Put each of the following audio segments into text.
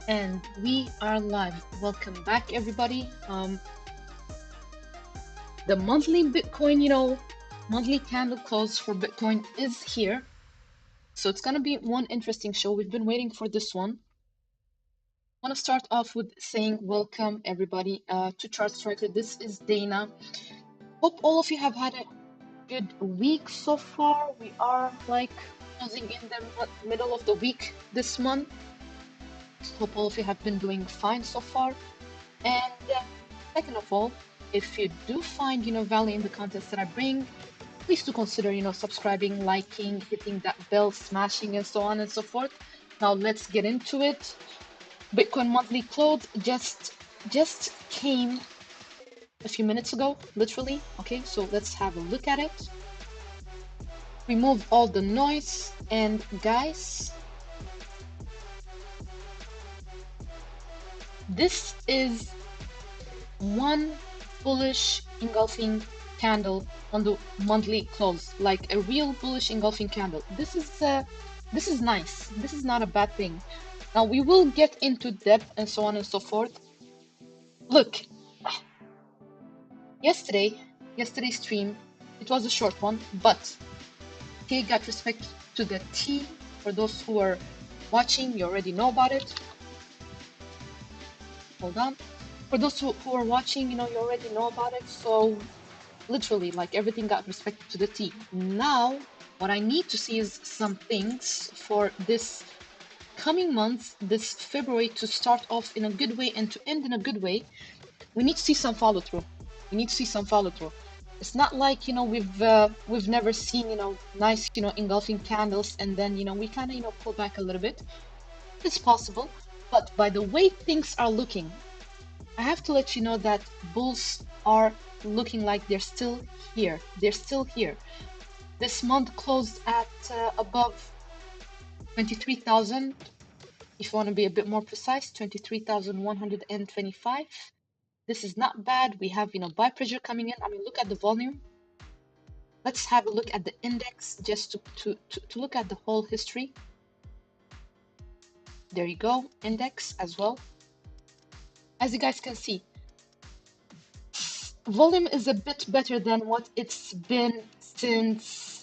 And we are live. Welcome back, everybody. The monthly Bitcoin, monthly candle close for Bitcoin is here. So it's gonna be one interesting show. We've been waiting for this one. I want to start off with saying welcome, everybody, to Chart Striker. This is Dana. Hope all of you have had a good week so far. We are like closing in the middle of the week this month. Hope all of you have been doing fine so far. And second of all, if you do find value in the contents that I bring, please do consider subscribing, liking, hitting that bell, smashing, and so on and so forth. Now let's get into it. Bitcoin monthly close just came a few minutes ago, literally. Okay, so let's have a look at it. Remove all the noise, and guys, this is one bullish engulfing candle on the monthly close, like a real bullish engulfing candle. This is nice. This is not a bad thing. Now we will get into depth and so on and so forth. Look, yesterday's stream, it was a short one, but okay, got respect to the T. For those who are watching, you already know about it. Hold on. For those who are watching, you already know about it. So literally, like, everything got respected to the T. Now, what I need to see is some things for this coming month, this February, to start off in a good way and to end in a good way. We need to see some follow through. We need to see some follow through. It's not like we've never seen nice engulfing candles and then we kind of pull back a little bit. It's possible, but by the way things are looking, I have to let you know that bulls are looking like they're still here. They're still here. This month closed at above 23,000. If you want to be a bit more precise, 23,125. This is not bad. We have, buy pressure coming in. I mean, look at the volume. Let's have a look at the index just to look at the whole history. There you go, index as well. As you guys can see, volume is a bit better than what it's been since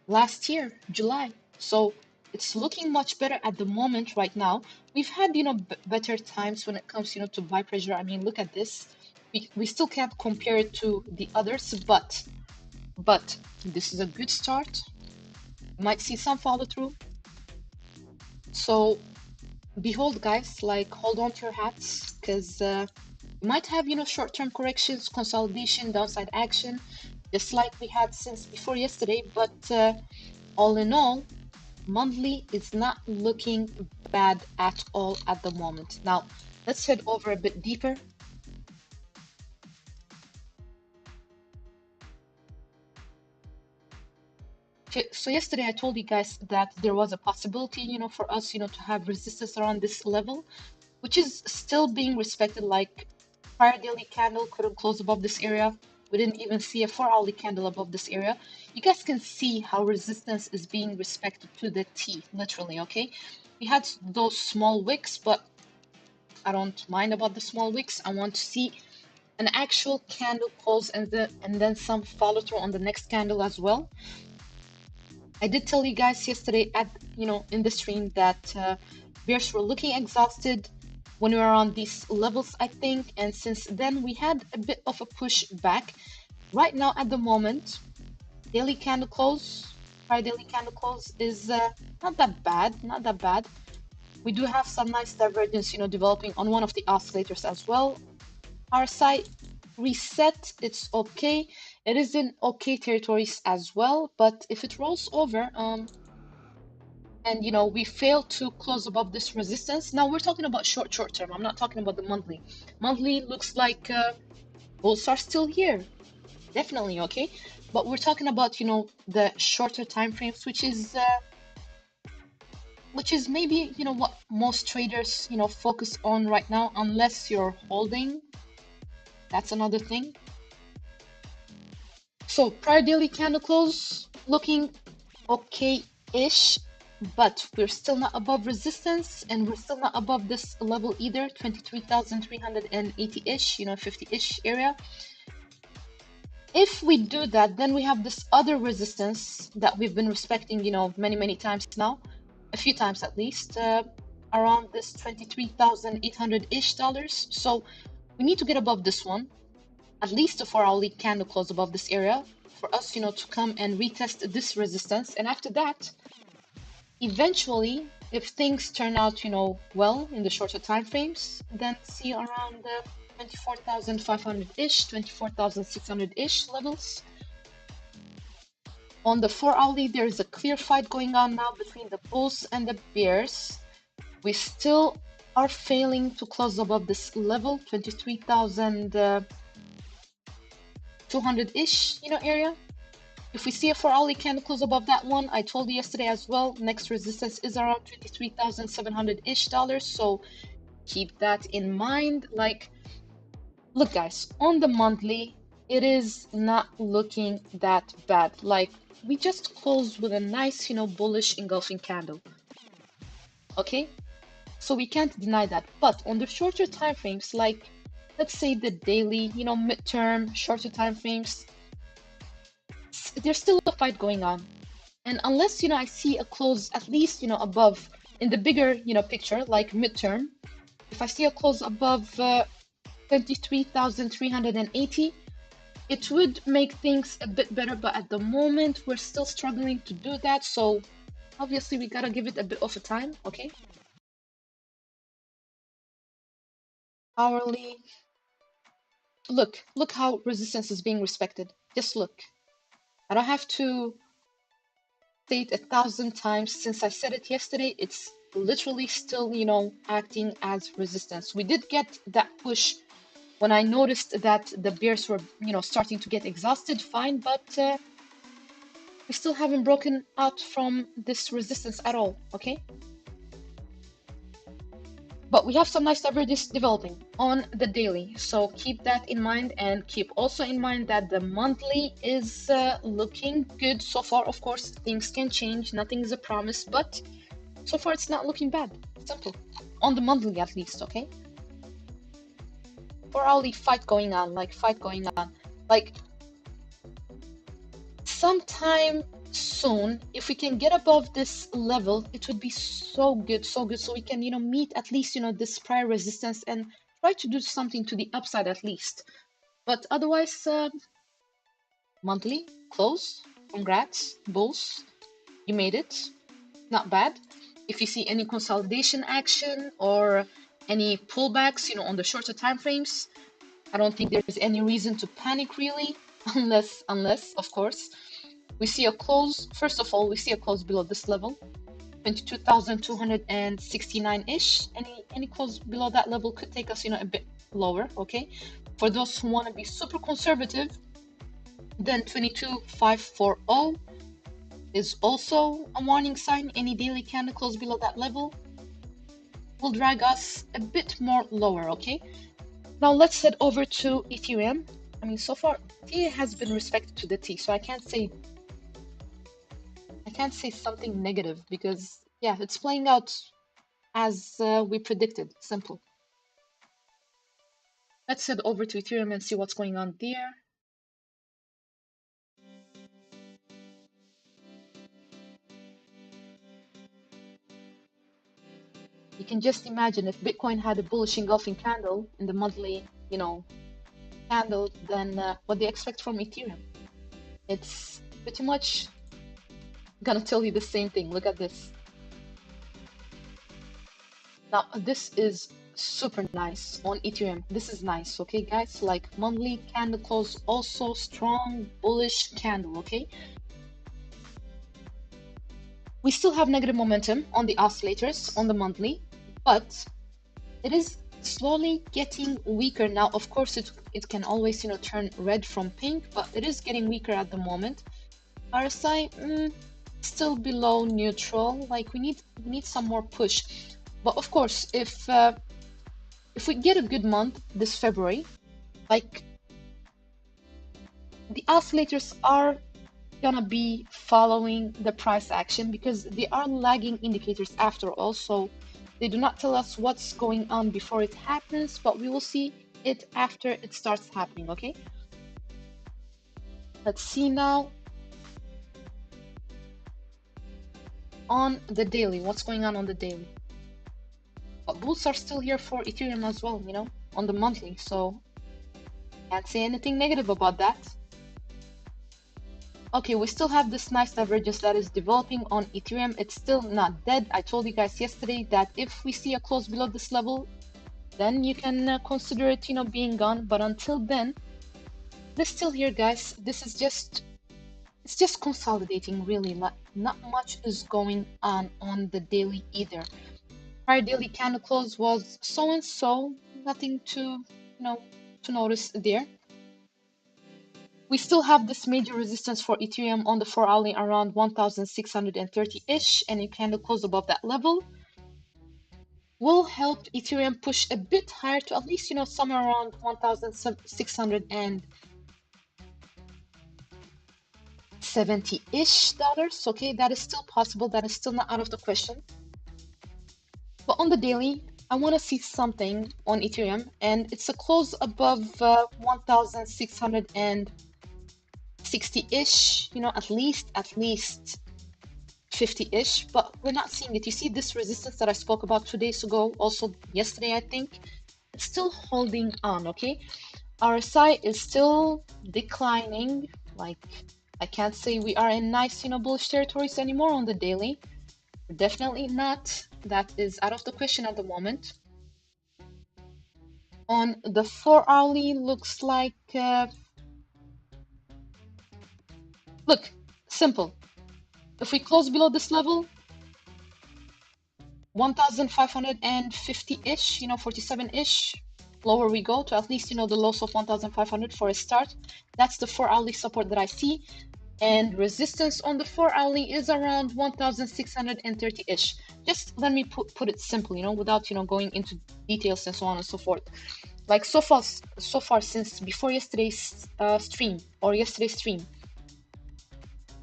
last year, July. So it's looking much better at the moment right now. We've had, better times when it comes, to buy pressure. I mean, look at this. We still can't compare it to the others, but this is a good start. Might see some follow through. So behold, guys, like, hold on to your hats, because you might have, short-term corrections, consolidation, downside action, just like we had since before yesterday. But all in all, monthly is not looking bad at all at the moment. Now, let's head over a bit deeper. Okay, so yesterday I told you guys that there was a possibility, for us, to have resistance around this level, which is still being respected. Like, prior daily candle couldn't close above this area. We didn't even see a 4-hourly candle above this area. You guys can see how resistance is being respected to the T, literally, okay? We had those small wicks, but I don't mind about the small wicks. I want to see an actual candle close and then some follow through on the next candle as well. I did tell you guys yesterday at in the stream that bears were looking exhausted when we were on these levels, I think, and since then we had a bit of a push back. Right now, at the moment, daily candle close, prior daily candle close is not that bad. We do have some nice divergence, developing on one of the oscillators as well. Our side reset, it's okay. It is in okay territories as well, but if it rolls over, and we fail to close above this resistance. Now we're talking about short term. I'm not talking about the monthly. Monthly looks like bulls are still here, definitely, okay. But we're talking about the shorter time frames, which is maybe what most traders focus on right now, unless you're holding. That's another thing. So prior daily candle close looking okay-ish. but we're still not above resistance, and we're still not above this level either, 23,380-ish, 50-ish area. If we do that, then we have this other resistance that we've been respecting, many times now, a few times at least, around this 23,800-ish dollars. So we need to get above this one, at least a 4-hourly candle close above this area for us, to come and retest this resistance. And after that, eventually, if things turn out, well in the shorter time frames, then see around the 24,500-ish, 24,600-ish levels. On the 4-hourly, there is a clear fight going on now between the bulls and the bears. We still are failing to close above this level, 23,200-ish, area. If we see a 4-hourly candle close above that one, I told you yesterday as well, next resistance is around 23,700-ish dollars. So keep that in mind. Like, look guys, on the monthly, it is not looking that bad. Like, we just closed with a nice, bullish engulfing candle. Okay, so we can't deny that. But on the shorter time frames, like let's say the daily, midterm, shorter time frames, there's still a fight going on. And unless, I see a close at least, above in the bigger, picture, like midterm, if I see a close above 23,380, it would make things a bit better. But at the moment, we're still struggling to do that. So obviously, we gotta give it a bit of a time, okay? Hourly. Look how resistance is being respected. Just look. I don't have to say it 1,000 times since I said it yesterday. It's literally still, acting as resistance. We did get that push when I noticed that the bears were, starting to get exhausted, fine, but we still haven't broken out from this resistance at all, okay? But we have some nice divergence developing on the daily, so keep that in mind, and keep also in mind that the monthly is looking good so far. Of course, things can change, nothing is a promise, but so far it's not looking bad. Simple. On the monthly at least, okay? 4-hourly fight going on. Like sometime soon, if we can get above this level, it would be so good, so we can, meet at least, this prior resistance and try to do something to the upside at least. But otherwise, monthly close. Congrats, bulls, you made it. Not bad. If you see any consolidation action or any pullbacks, on the shorter time frames, I don't think there's any reason to panic really, unless of course we see a close. First of all, we see a close below this level, 22,269-ish. Any close below that level could take us, a bit lower, okay? For those who want to be super conservative, then 22,540 is also a warning sign. Any daily candle close below that level will drag us a bit more lower, okay? Now let's head over to Ethereum. I mean, so far, T has been respected to the T, so I can't say something negative because, yeah, it's playing out as we predicted. Simple. Let's head over to Ethereum and see what's going on there. You can just imagine if Bitcoin had a bullish engulfing candle in the monthly, candle, then what they expect from Ethereum. It's pretty much gonna tell you the same thing. Look at this. Now, this is super nice on Ethereum. This is nice, okay, guys? Like monthly candle close, also strong bullish candle, okay? We still have negative momentum on the oscillators on the monthly, but it is slowly getting weaker now. Of course, it can always, turn red from pink, but it is getting weaker at the moment. RSI still below neutral. Like we need some more push. But of course, if we get a good month this February, like the oscillators are gonna be following the price action because they are lagging indicators after all, so they do not tell us what's going on before it happens, but we will see it after it starts happening. Okay, let's see now on the daily what's going on the daily. But bulls are still here for Ethereum as well, on the monthly, so can't say anything negative about that. Okay, we still have this nice divergence that is developing on Ethereum. It's still not dead. I told you guys yesterday that if we see a close below this level, then you can consider it, being gone. But until then, it's still here, guys. This is it's just consolidating, really. Not much is going on the daily either. Prior daily candle close was so and so, nothing to notice there. We still have this major resistance for Ethereum on the 4-hourly around 1,630-ish, and a candle close above that level will help Ethereum push a bit higher to at least, somewhere around 1,670-ish dollars. Okay, that is still possible. That is still not out of the question. But on the daily, I want to see something on Ethereum, and it's a close above 1,660-ish, at least 50-ish, but we're not seeing it. You see this resistance that I spoke about 2 days ago, also yesterday, I think, it's still holding on. Okay, RSI is still declining. Like, I can't say we are in nice, bullish territories anymore on the daily. Definitely not. That is out of the question at the moment. On the 4-hourly, looks like look, simple. If we close below this level, 1,550-ish, 47-ish, lower we go to at least, the lows of 1,500 for a start. That's the 4-hourly support that I see. And resistance on the 4-hourly is around 1,630-ish. Just let me put it simple, without, going into details and so on and so forth. Like so far since before yesterday's stream,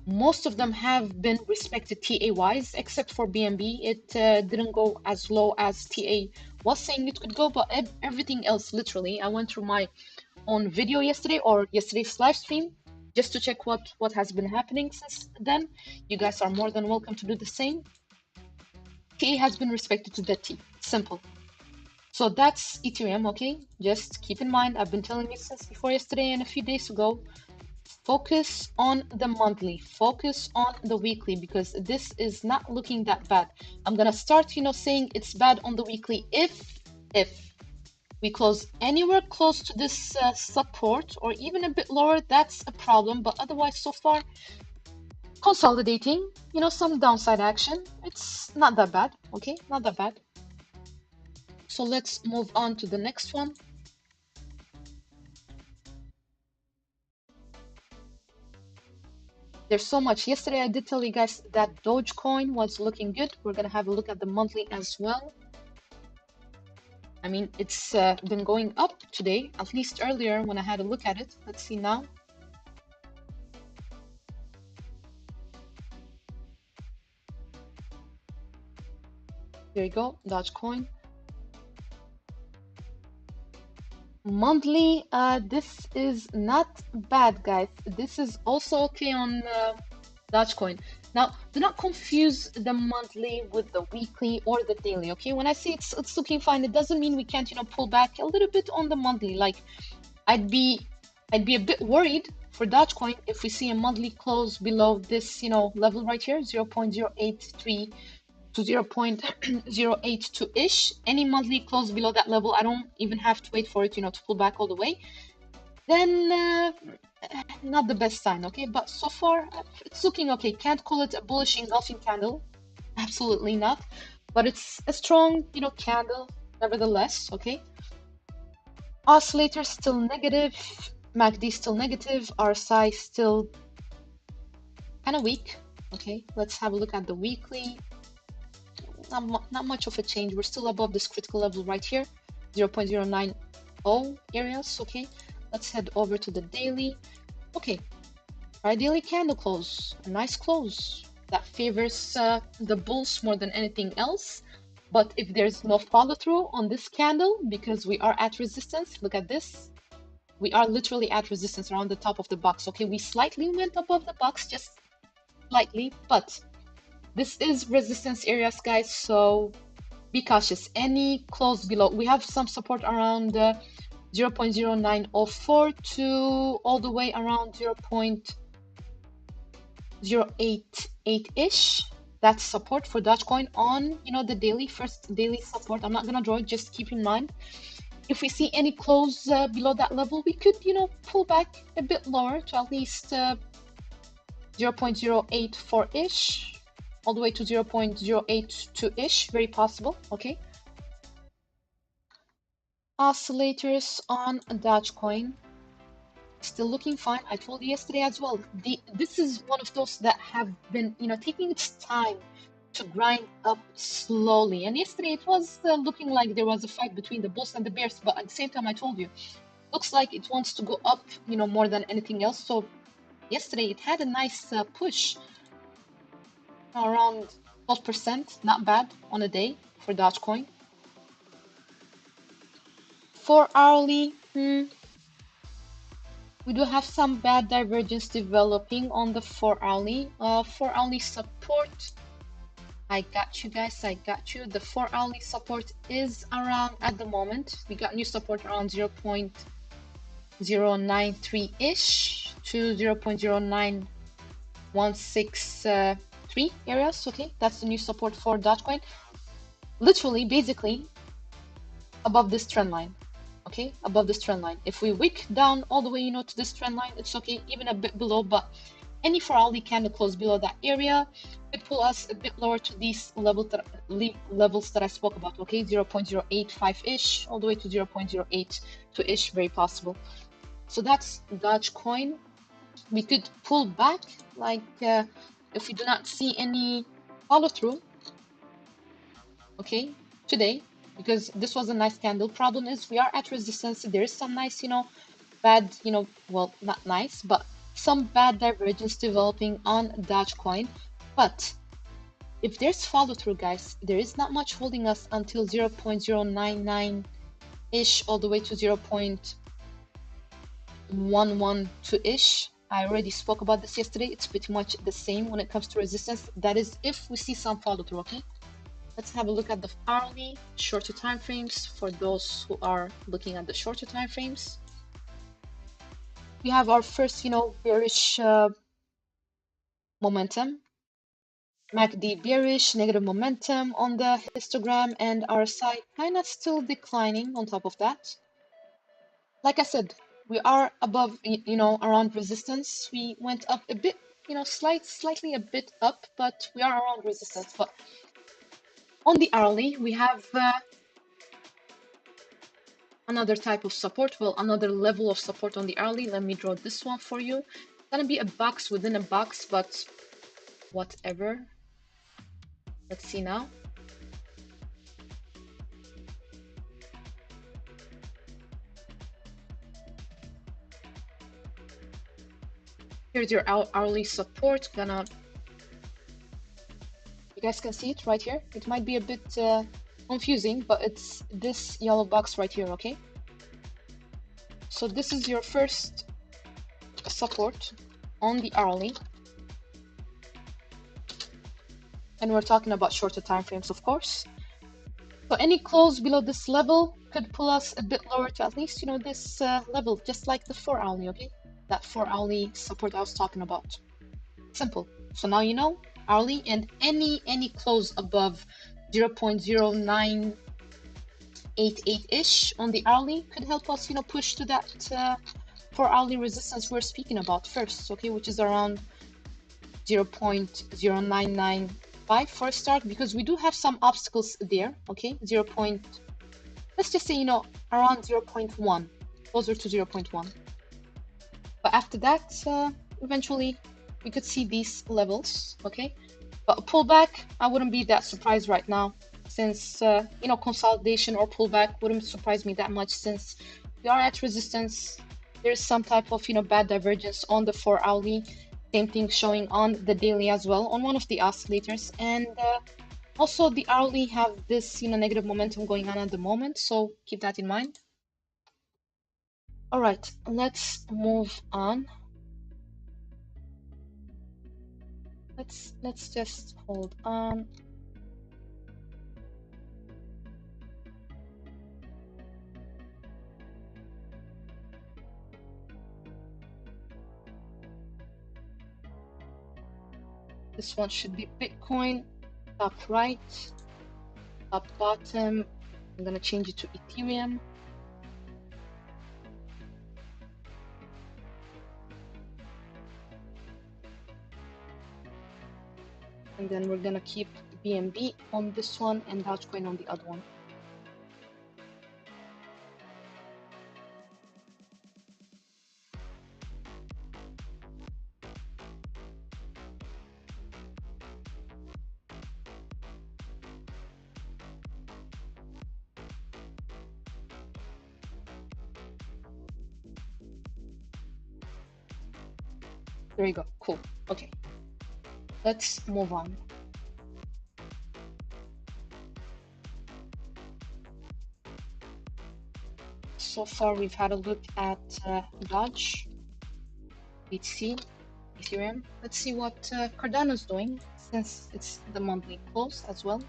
most of them have been respected TA-wise, except for BNB. It didn't go as low as TA was saying it could go, but everything else, literally, I went through my own video yesterday or yesterday's live stream just to check what has been happening since then. You guys are more than welcome to do the same. TA has been respected to the T. Simple. So that's Ethereum, okay? Just keep in mind, I've been telling you since before yesterday and a few days ago, focus on the monthly, focus on the weekly, because this is not looking that bad. I'm gonna start, saying it's bad on the weekly if we close anywhere close to this support or even a bit lower, that's a problem. But otherwise, so far, consolidating, some downside action. It's not that bad, okay? Not that bad. So let's move on to the next one. There's so much. Yesterday, I did tell you guys that Dogecoin was looking good. We're going to have a look at the monthly as well. I mean, it's been going up today, at least earlier when I had a look at it. Let's see now. There you go, Dogecoin. Monthly, this is not bad, guys. This is also okay on Dogecoin. Now, do not confuse the monthly with the weekly or the daily, okay? When I say it's looking fine, it doesn't mean we can't, pull back a little bit on the monthly. Like, I'd be a bit worried for Dogecoin if we see a monthly close below this, level right here, 0.083 to 0.082-ish. Any monthly close below that level, I don't even have to wait for it, to pull back all the way. Then not the best sign, okay? But so far, it's looking okay. Can't call it a bullish engulfing candle. Absolutely not. But it's a strong, candle nevertheless, okay? Oscillator still negative. MACD still negative. RSI still kind of weak, okay? Let's have a look at the weekly. Not much of a change. We're still above this critical level right here, 0.090 areas, okay? Let's head over to the daily. Okay, Ideally candle close, a nice close that favors the bulls more than anything else. But if there's no follow through on this candle, because we are at resistance, look at this. We are literally at resistance around the top of the box. Okay, we slightly went above the box, just slightly, but this is resistance areas, guys, so be cautious. Any close below, we have some support around 0.0904 to all the way around 0.088-ish. That's support for Dogecoin on, the daily, first daily support. I'm not gonna draw it, just keep in mind. If we see any close below that level, we could, pull back a bit lower to at least 0.084-ish, all the way to 0.082-ish, very possible, okay? Oscillators on Dogecoin, still looking fine. I told you yesterday as well, this is one of those that have been, taking its time to grind up slowly. And yesterday it was looking like there was a fight between the bulls and the bears, but at the same time I told you, looks like it wants to go up, more than anything else. So yesterday it had a nice push around 12%, not bad on a day for Dogecoin. 4-hourly, we do have some bad divergence developing on the 4-hourly. 4-hourly support, I got you guys, I got you. The 4-hourly support is around, at the moment, we got new support around 0.093-ish to 0.09163 areas. Okay, that's the new support for Dogecoin. Literally, basically, above this trend line. Okay, above this trend line. If we wick down all the way, to this trend line, it's okay, even a bit below, but any 4-hourly candle close below that area could pull us a bit lower to these levels that I spoke about, okay, 0.085-ish, all the way to 0.082-ish, very possible. So that's Dogecoin. We could pull back, like, if we do not see any follow-through, okay, today, because this was a nice candle. Problem is we are at resistance. There is some nice, bad, well, not nice, but some bad divergence developing on Dogecoin. But if there's follow through, guys, there is not much holding us until 0.099-ish, all the way to 0.112-ish. I already spoke about this yesterday. It's pretty much the same when it comes to resistance. That is if we see some follow through, okay? Let's have a look at the hourly, shorter time frames for those who are looking at the shorter time frames. We have our first, bearish momentum. MACD bearish, negative momentum on the histogram, and RSI kind of still declining on top of that. Like I said, we are above, around resistance. We went up a bit, slightly a bit up, but we are around resistance. But on the hourly, we have another type of support, well, another level of support on the hourly. Let me draw this one for you. It's gonna be a box within a box, but whatever. Let's see now. Here's your hourly support. You guys can see it right here. It might be a bit confusing, but it's this yellow box right here, okay? So this is your first support on the hourly. And we're talking about shorter time frames, of course. So any close below this level could pull us a bit lower to at least, this level, just like the 4-hourly, okay? That 4-hourly support I was talking about. Simple. So now you know, hourly, and any close above 0.0988-ish on the hourly could help us, push to that 4-hourly resistance we're speaking about first, okay, which is around 0.0995 for a start, because we do have some obstacles there, okay, let's just say, around 0.1, closer to 0.1. But after that, eventually we could see these levels, okay? But a pullback, I wouldn't be that surprised right now, since, consolidation or pullback wouldn't surprise me that much, since we are at resistance. There's some type of, bad divergence on the 4-hourly. Same thing showing on the daily as well on one of the oscillators. And also the hourly have this, negative momentum going on at the moment. So keep that in mind. All right, let's move on. Let's just hold on. This one should be Bitcoin, top right, top bottom. I'm gonna change it to Ethereum. And then we're gonna keep BNB on this one and ALTCOIN on the other one. There you go. Cool. Okay. Let's move on. So far, we've had a look at Dodge, BTC, Ethereum. Let's see what Cardano's doing since it's the monthly close as well.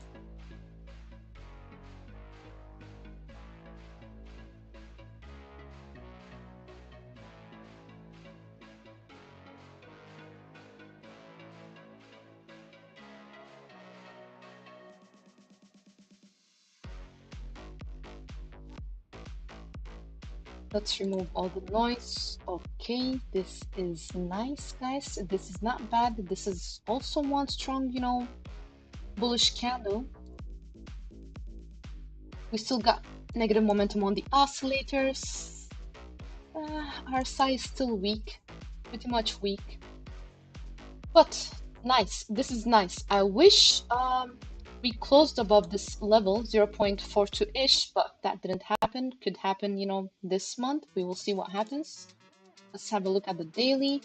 Let's remove all the noise. Okay, this is nice, guys. This is not bad. This is also one strong, bullish candle. We still got negative momentum on the oscillators. RSI is still weak, pretty much weak. But nice. This is nice. I wish we closed above this level 0.42-ish, but that didn't happen. Could happen, this month. We will see what happens. Let's have a look at the daily.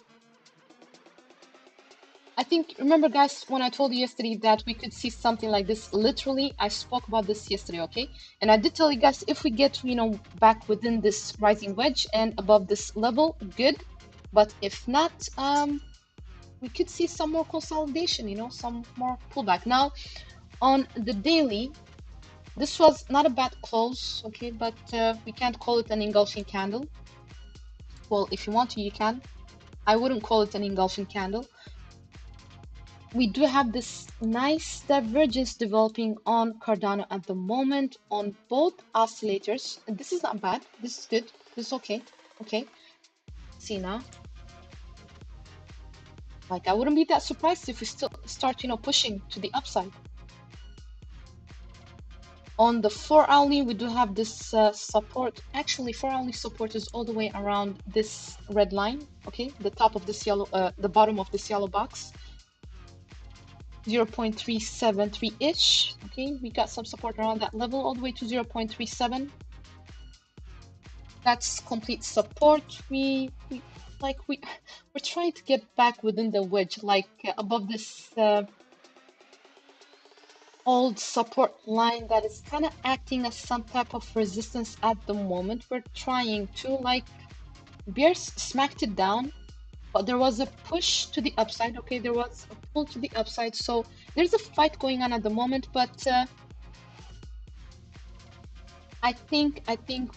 I think, remember guys, when I told you yesterday that we could see something like this, literally, I spoke about this yesterday, okay? And I did tell you guys, if we get, back within this rising wedge and above this level, good. But if not, we could see some more consolidation, some more pullback. Now, on the daily, this was not a bad close, okay, but we can't call it an engulfing candle. Well, if you want to, you can. I wouldn't call it an engulfing candle. We do have this nice divergence developing on Cardano at the moment on both oscillators. And this is not bad. This is good. This is okay. Okay. See now. Like, I wouldn't be that surprised if we still start, pushing to the upside. On the 4-hourly, we do have this support. Actually, 4-hourly support is all the way around this red line. Okay, the top of this yellow, the bottom of this yellow box. 0.373-ish. Okay, we got some support around that level all the way to 0.37. That's complete support. We're trying to get back within the wedge, like above this old support line that is kind of acting as some type of resistance at the moment. We're trying to, like, bears smacked it down, but there was a push to the upside. Okay, there was a pull to the upside, so there's a fight going on at the moment, but I think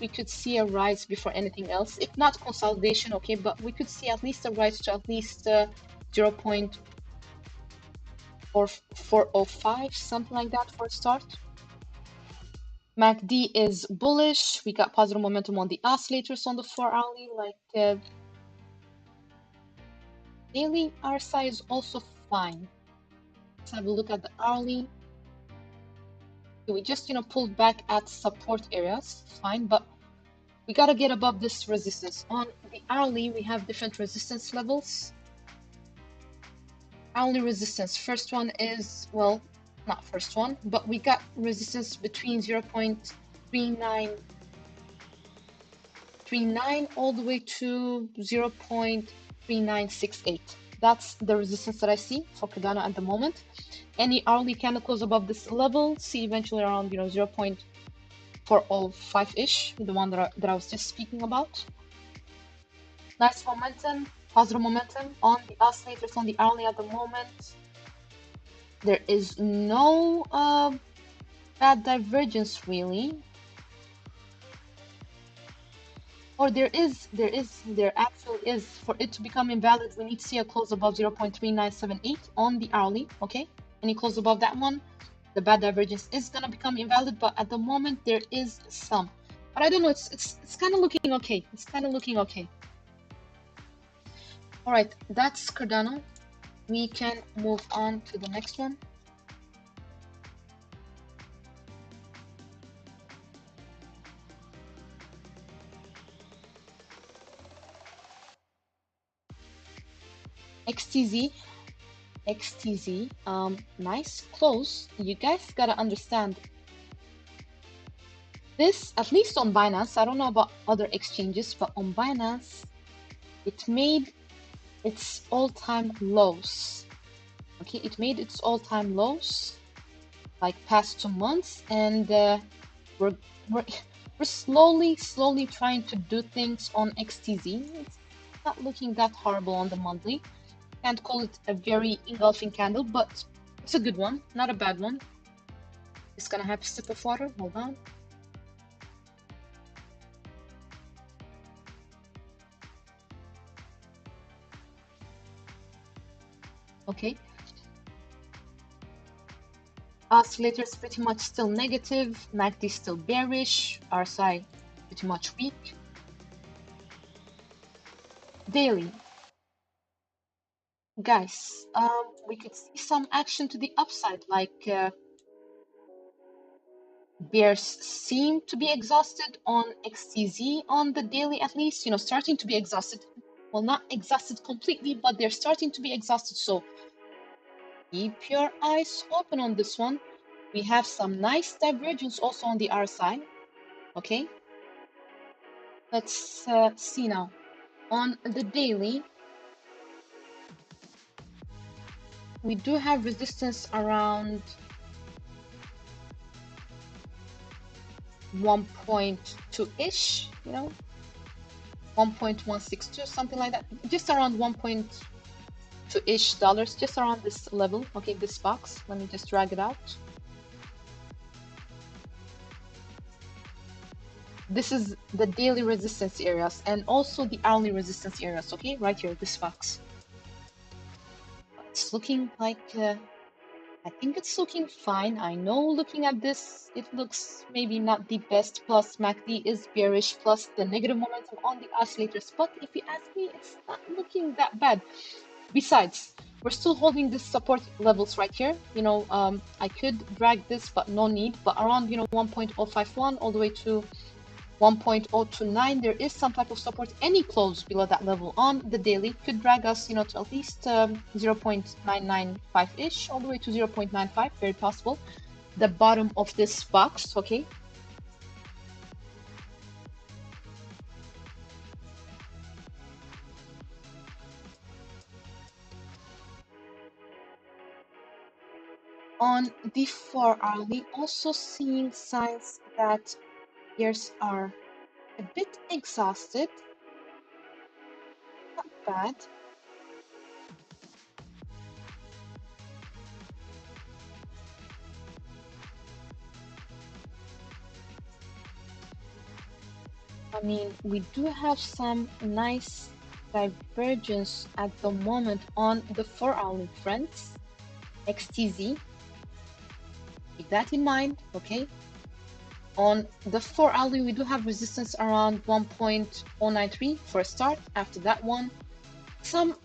we could see a rise before anything else, if not consolidation. Okay, but we could see at least a rise to at least 0.405, something like that for a start. MACD is bullish. We got positive momentum on the oscillators on the 4-hourly, like daily RSI is also fine. Let's have a look at the hourly. We just, pulled back at support areas, fine, but we gotta get above this resistance. On the hourly, we have different resistance levels. Hourly resistance, first one is, well, not first one, but we got resistance between 0.3939 all the way to 0.3968. That's the resistance that I see for Cardano at the moment. Any hourly candle close above this level, see eventually around 0.405-ish, the one that I was just speaking about. Nice momentum, positive momentum on the oscillators on the hourly at the moment. There is no bad divergence really. Or there actually is. For it to become invalid, we need to see a close above 0.3978 on the hourly, okay? Any close above that one, the bad divergence is gonna become invalid, but at the moment there is some. But I don't know, it's kind of looking okay. It's kind of looking okay. All right, that's Cardano. We can move on to the next one. XTZ, nice close. You guys gotta understand this, at least on Binance. I don't know about other exchanges, but on Binance, it made its all-time lows. Okay, it made its all-time lows like past 2 months, and we're slowly trying to do things on XTZ. It's not looking that horrible on the monthly. Can't call it a very engulfing candle, but it's a good one, not a bad one. Just gonna have a sip of water. Hold on. Okay. Oscillators pretty much still negative. MACD still bearish. RSI pretty much weak. Daily. Guys, we could see some action to the upside, like bears seem to be exhausted on XTZ on the daily, at least, starting to be exhausted. Well, not exhausted completely, but they're starting to be exhausted. So keep your eyes open on this one. We have some nice divergence also on the RSI. Okay. Let's see now. On the daily, we do have resistance around 1.2-ish, 1.162, something like that. Just around 1.2-ish dollars, just around this level. Okay, this box. Let me just drag it out. This is the daily resistance areas and also the hourly resistance areas. Okay, right here, this box. It's looking like I think it's looking fine. I know looking at this, it looks maybe not the best. Plus MACD is bearish, plus the negative momentum on the oscillators. But if you ask me, it's not looking that bad. Besides, we're still holding this support levels right here. I could drag this, but no need. But around, 1.051 all the way to 1.029, there is some type of support. Any close below that level on the daily could drag us, to at least 0.995-ish, all the way to 0.95, very possible. The bottom of this box, okay? On the 4-hourly, also seeing signs that bears are a bit exhausted. Not bad. I mean, we do have some nice divergence at the moment on the 4-hourly, friends. XTZ. Keep that in mind, okay? On the 4-hourly, we do have resistance around 1.093 for a start. After that one, some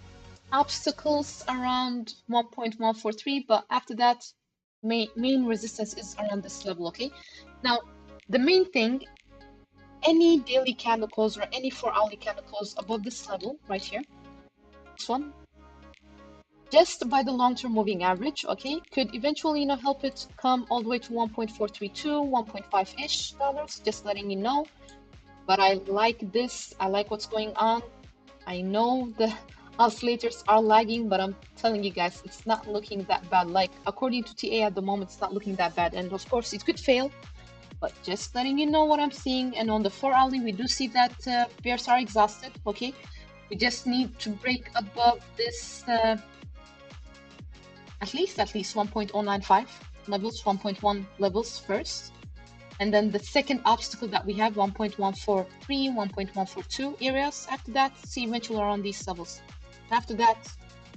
obstacles around 1.143, but after that, main resistance is around this level, okay? Now, the main thing, any daily candle close or any 4-hourly candle close above this level right here, this one, just by the long-term moving average, okay, could eventually, help it come all the way to 1.432, 1.5-ish dollars, just letting you know. But I like this. I like what's going on. I know Oscillators are lagging, but I'm telling you guys, it's not looking that bad. Like, according to TA at the moment, it's not looking that bad. And of course, it could fail, but just letting you know what I'm seeing. And on the 4-hourly, we do see that bears are exhausted, okay? We just need to break above this, at least 1.095 levels, 1.1 levels first. And then the second obstacle that we have, 1.143, 1.142 areas. After that, see eventually around these levels. After that,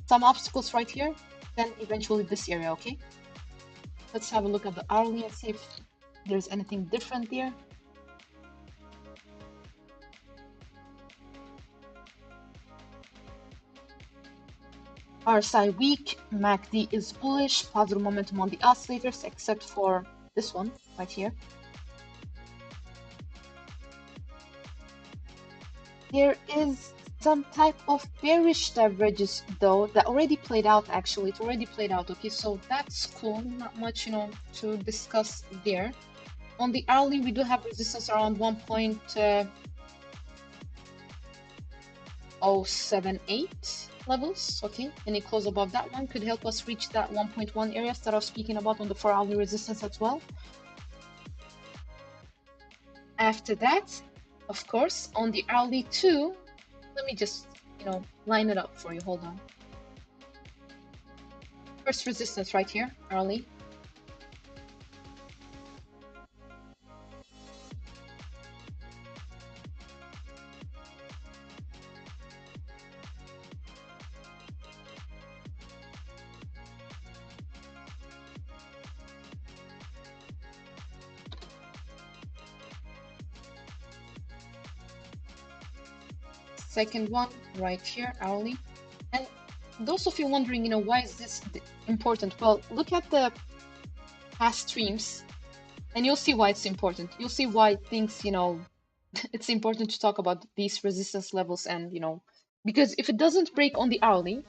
some obstacles right here, then eventually this area, okay? Let's have a look at the hourly and see if there's anything different there. RSI weak, MACD is bullish, positive momentum on the oscillators, except for this one right here. There is some type of bearish divergence though that already played out. Actually, it already played out. Okay, so that's cool. Not much, to discuss there. On the hourly, we do have resistance around 1.078 levels. Okay, any close above that one could help us reach that 1.1 areas that I was speaking about on the 4-hourly resistance as well. After that, of course, on the hourly too, let me just, line it up for you. Hold on. First resistance right here, hourly. Second one right here, hourly. And those of you wondering, why is this important? Well, look at the past streams and you'll see why it's important. You'll see why things, it's important to talk about these resistance levels and, because if it doesn't break on the hourly,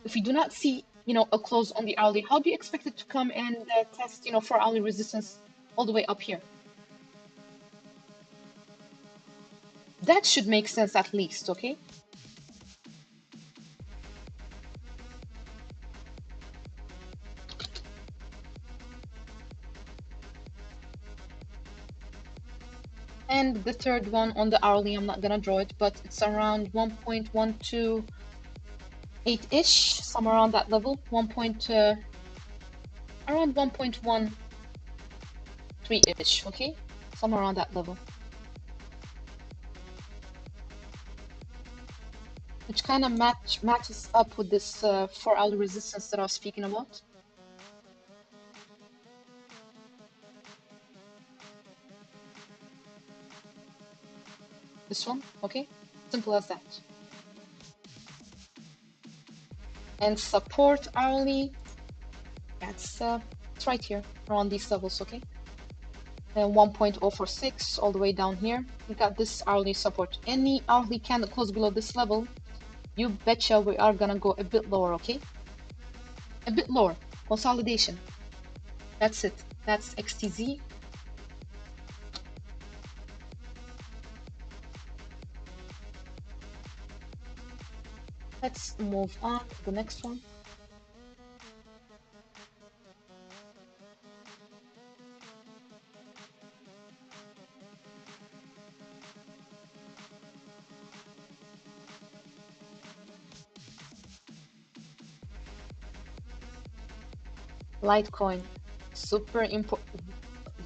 if we do not see, a close on the hourly, how do you expect it to come and test, 4-hourly resistance all the way up here? That should make sense at least, okay? And the third one on the hourly, I'm not gonna draw it, but it's around 1.128-ish, somewhere around that level, around 1.13-ish, okay? Somewhere around that level. Which kind of matches up with this 4-hourly resistance that I was speaking about. This one, okay? Simple as that. And support hourly, that's it's right here, around these levels, okay? And 1.046 all the way down here. We got this hourly support. Any hourly candle close below this level, you betcha we are gonna go a bit lower, okay? A bit lower. Consolidation. That's it. That's XTZ. Let's move on to the next one. Litecoin. Super important.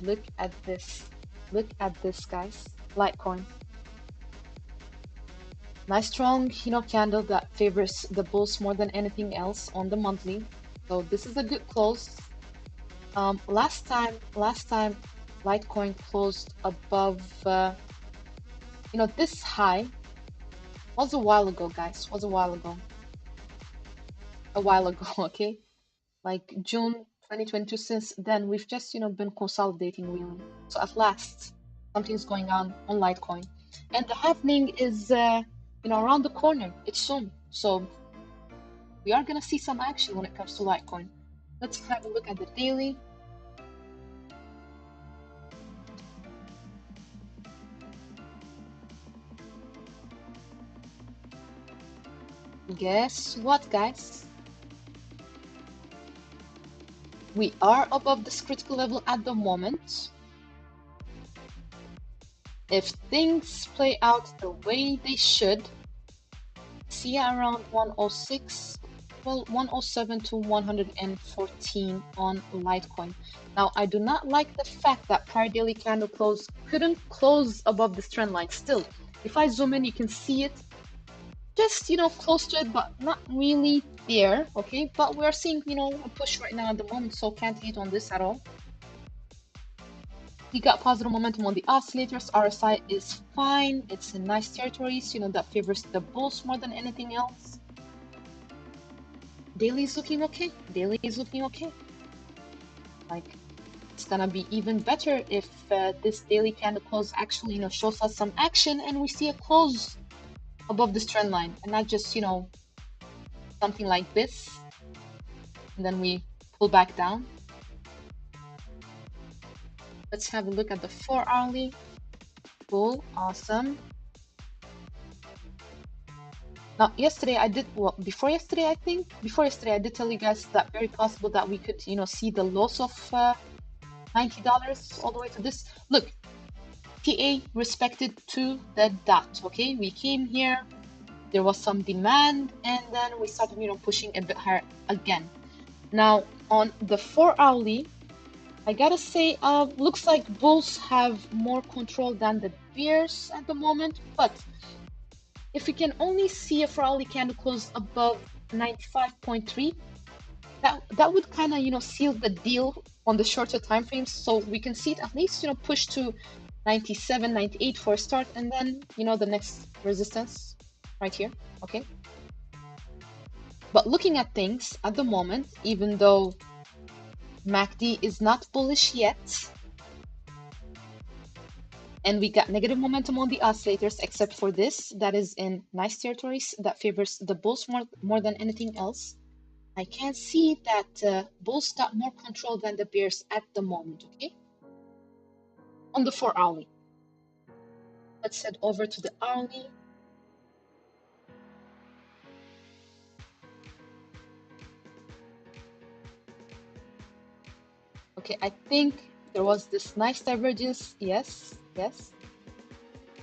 Look at this. Look at this, guys. Litecoin. Nice strong, candle that favors the bulls more than anything else on the monthly. So this is a good close. Last time Litecoin closed above, this high was a while ago, guys. Was a while ago. A while ago, okay? Like June 2022. Since then, we've just, been consolidating really. So at last, something's going on Litecoin. And the happening is, around the corner. It's soon. So we are going to see some action when it comes to Litecoin. Let's have a look at the daily. Guess what, guys? We are above this critical level at the moment. If things play out the way they should, see around 106, well, 107 to 114 on Litecoin. Now, I do not like the fact that prior daily candle close couldn't close above this trend line. Still, if I zoom in, you can see it just, close to it, but not really there, okay? But we're seeing, a push right now at the moment, so can't hate on this at all. We got positive momentum on the oscillators. RSI is fine. It's in nice territories, that favors the bulls more than anything else. Daily is looking okay. Daily is looking okay. Like, it's gonna be even better if this daily candle close actually, shows us some action and we see a close above this trend line and not just, something like this. And then we pull back down. Let's have a look at the 4-hourly. Cool, awesome. Now, yesterday I did, well, before yesterday I did tell you guys that very possible that we could, see the loss of $90 all the way to this. Look, TA respected to the dot, okay? We came here, there was some demand, and then we started, pushing a bit higher again. Now, on the 4-hourly, I gotta say, looks like bulls have more control than the bears at the moment, but if we can only see a 4-hourly candle close above 95.3, that would kind of, seal the deal on the shorter time frames, so we can see it at least, push to 97, 98 for a start, and then, the next resistance right here, okay? But looking at things at the moment, even though MACD is not bullish yet, and we got negative momentum on the oscillators, except for this, that is in nice territories, that favors the bulls more than anything else. I can see that bulls got more control than the bears at the moment, okay? On the 4-hourly. Let's head over to the hourly. Okay, I think there was this nice divergence. Yes.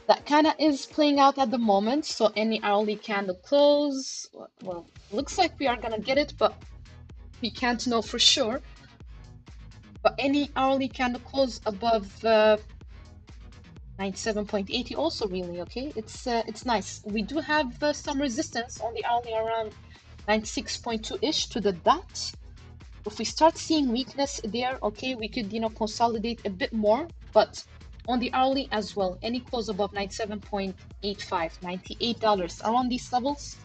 That kind of is playing out at the moment. So any hourly candle close, well, looks like we are gonna get it, but we can't know for sure. But any hourly candle close above 97.80 also really okay. It's nice. We do have some resistance on the hourly around 96.2-ish to the dot. If we start seeing weakness there, okay, we could, consolidate a bit more, but on the hourly as well, any close above 97.85, $98 around these levels,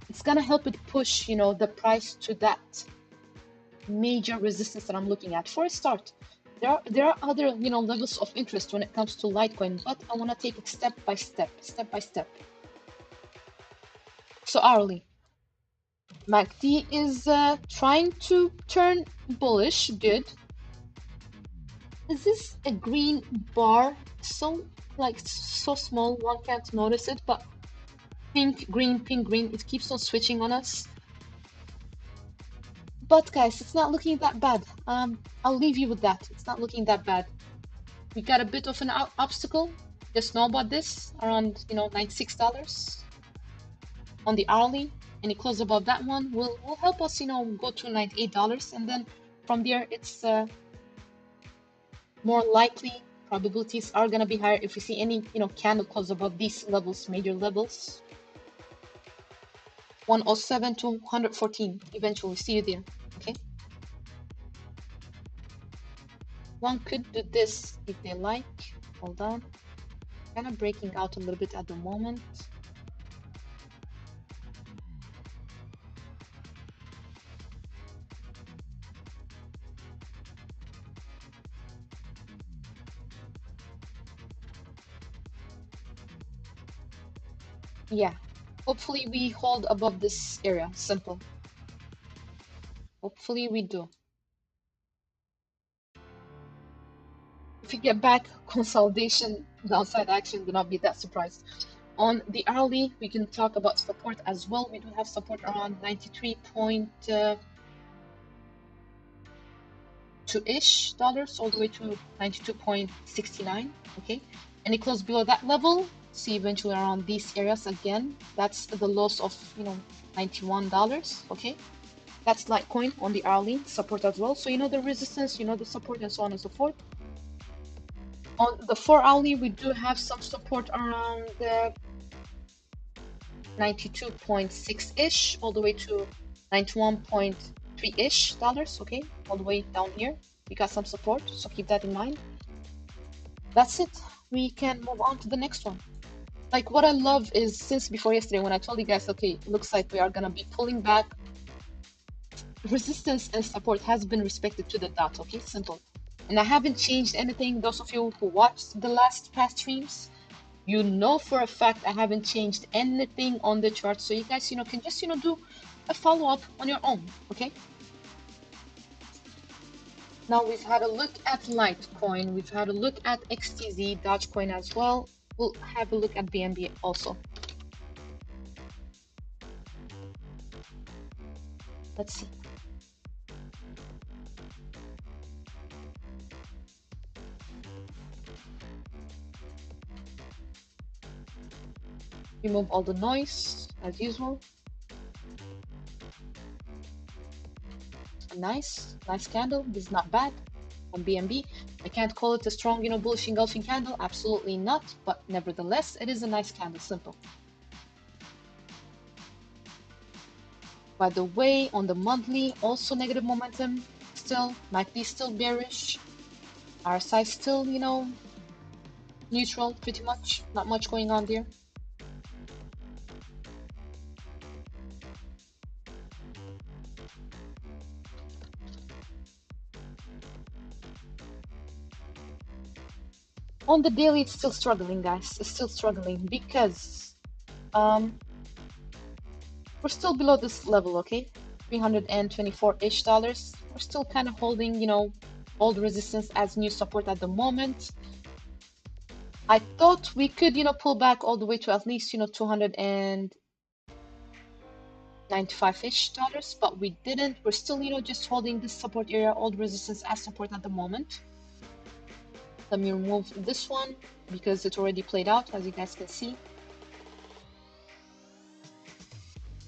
it's gonna help it push, the price to that major resistance that I'm looking at for a start. There are other, levels of interest when it comes to Litecoin, but I want to take it step by step. So hourly. MACD is trying to turn bullish. Good. Is this a green bar? So small, one can't notice it, but pink, green, it keeps on switching on us. But guys, it's not looking that bad. I'll leave you with that. It's not looking that bad. We got a bit of an obstacle. Just know about this, around, $96 on the hourly. Any close above that one will help us, go to $98, and then from there it's more likely probabilities are gonna be higher if we see any, candle close above these levels, major levels. 107 to 114. Eventually, see you there. Okay. One could do this if they like. Hold on. Kind of breaking out a little bit at the moment. Yeah, hopefully we hold above this area. Simple. Hopefully we do. If we get back consolidation, downside action, do not be that surprised. On the hourly, we can talk about support as well. We do have support around 93.2-ish dollars all the way to 92.69. Okay, and it closed below that level. See eventually around these areas again. That's the loss of $91. Okay, that's Litecoin on the hourly support as well. So you know the resistance, you know the support, and so on and so forth. On the 4-hourly, we do have some support around 92.6-ish all the way to 91.3-ish dollars. Okay, all the way down here we got some support, so keep that in mind. That's it. We can move on to the next one. Like, what I love is, since before yesterday when I told you guys, okay, looks like we are gonna be pulling back, resistance and support has been respected to the dot. Okay, simple. And I haven't changed anything. Those of you who watched the last past streams, you know for a fact I haven't changed anything on the chart, so you guys can just do a follow-up on your own. Okay, now we've had a look at Litecoin, we've had a look at XTZ, Dogecoin as well. We'll have a look at BNB also. Let's see. Remove all the noise as usual. Nice candle. This is not bad on BNB. I can't call it a strong bullish engulfing candle, absolutely not, but nevertheless it is a nice candle. Simple. By the way, on the monthly, also negative momentum still. MACD still bearish. RSI still neutral, pretty much. Not much going on there. On the daily, it's still struggling, guys. It's still struggling because we're still below this level. Okay, $324-ish. We're still kind of holding old resistance as new support at the moment. I thought we could pull back all the way to at least $295-ish, but we didn't. We're still just holding this support area, old resistance as support at the moment. Let me remove this one because it already played out, as you guys can see.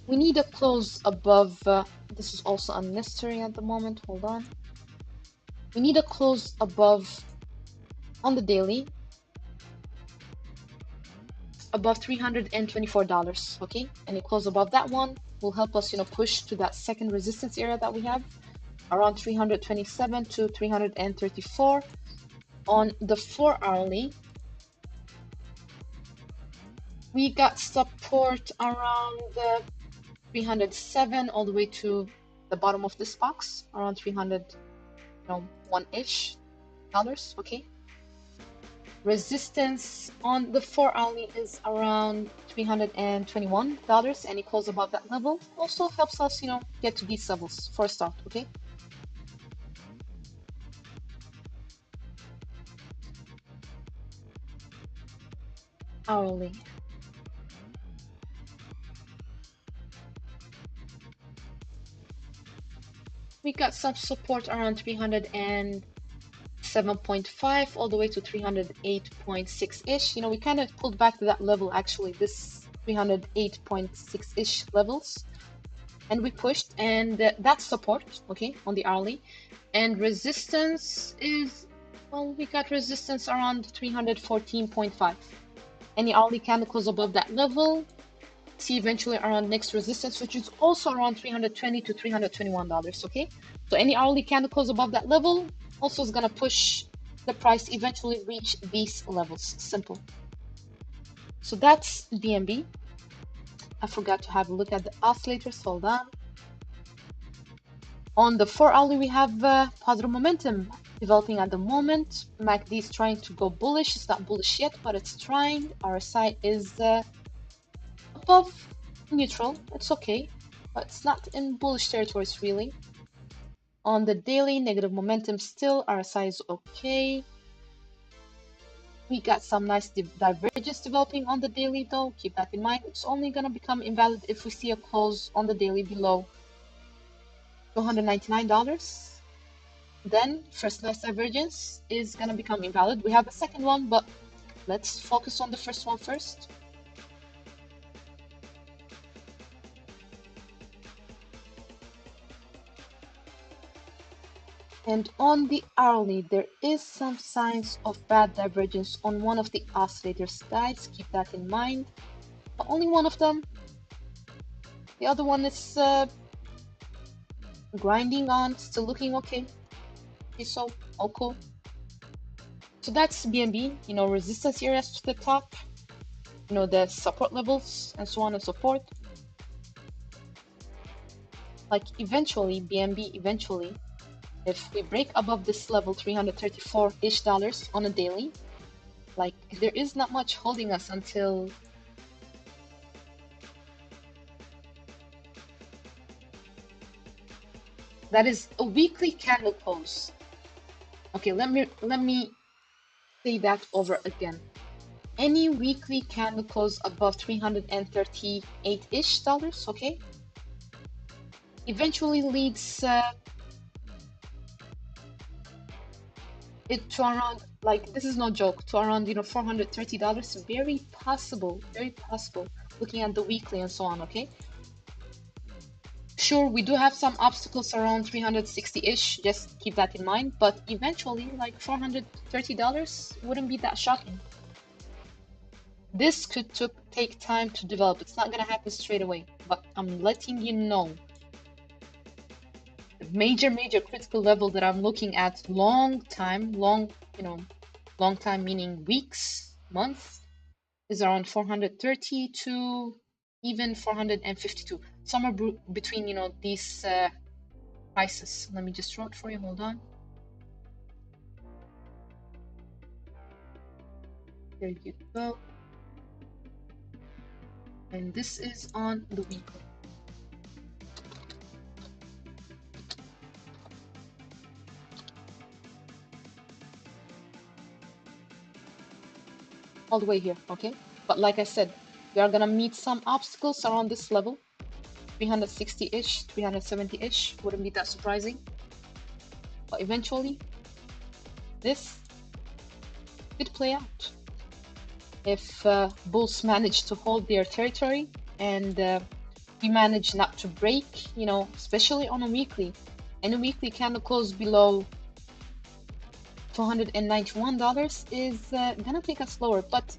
We need a close above, this is also unnecessary at the moment, hold on. We need a close above, on the daily, above $324, okay? And a close above that one will help us, push to that second resistance area that we have, around 327 to 334. On the 4-hourly, we got support around 307 all the way to the bottom of this box, around 301-ish dollars. Okay, resistance on the 4-hourly is around $321, and it closed above that level. Also helps us get to these levels for a start. Okay, hourly, we got some support around 307.5 all the way to 308.6-ish. We kind of pulled back to that level, actually, this 308.6-ish levels, and we pushed, and that's support, okay, on the hourly. And resistance is, well, we got resistance around 314.5. Any hourly candle close above that level, see eventually around next resistance, which is also around $320 to $321. Okay, so any hourly candle close above that level also is gonna push the price eventually reach these levels. Simple. So that's BNB. I forgot to have a look at the oscillators. Hold on. On the 4-hourly, we have positive momentum developing at the moment. MACD is trying to go bullish. It's not bullish yet, but it's trying. RSI is above neutral. It's okay, but it's not in bullish territories really. On the daily, negative momentum still. RSI is okay. We got some nice divergence developing on the daily though. Keep that in mind. It's only gonna become invalid if we see a close on the daily below $299. Then first nice divergence is gonna become invalid. We have a second one, but let's focus on the first one first. And on the hourly, there is some signs of bad divergence on one of the oscillators. Guys, keep that in mind. But only one of them. The other one is grinding on, still looking okay. Okay, so all cool. So that's BNB, resistance areas to the top, the support levels and so on and so forth. Like eventually, BNB eventually, if we break above this level, $334-ish on a daily, like there is not much holding us until that is a weekly candle close. Okay, let me say that over again. Any weekly candle close above $338-ish, okay, eventually leads it to around, like, this is no joke, to around $430. Very possible, looking at the weekly and so on. Okay, sure, we do have some obstacles around 360-ish, just keep that in mind, but eventually, like, $430 wouldn't be that shocking. This could take time to develop. It's not gonna happen straight away, but I'm letting you know. The major critical level that I'm looking at long time meaning weeks, months, is around 430 to even 452, somewhere between these prices. Let me just draw it for you, hold on. There you go. And this is on the weekly. All the way here, okay? But like I said, we are gonna meet some obstacles around this level. 360-ish, 370-ish, wouldn't be that surprising. But eventually, this could play out. If bulls manage to hold their territory and we manage not to break, especially on a weekly, and a weekly candle close below $291 is gonna take us lower, but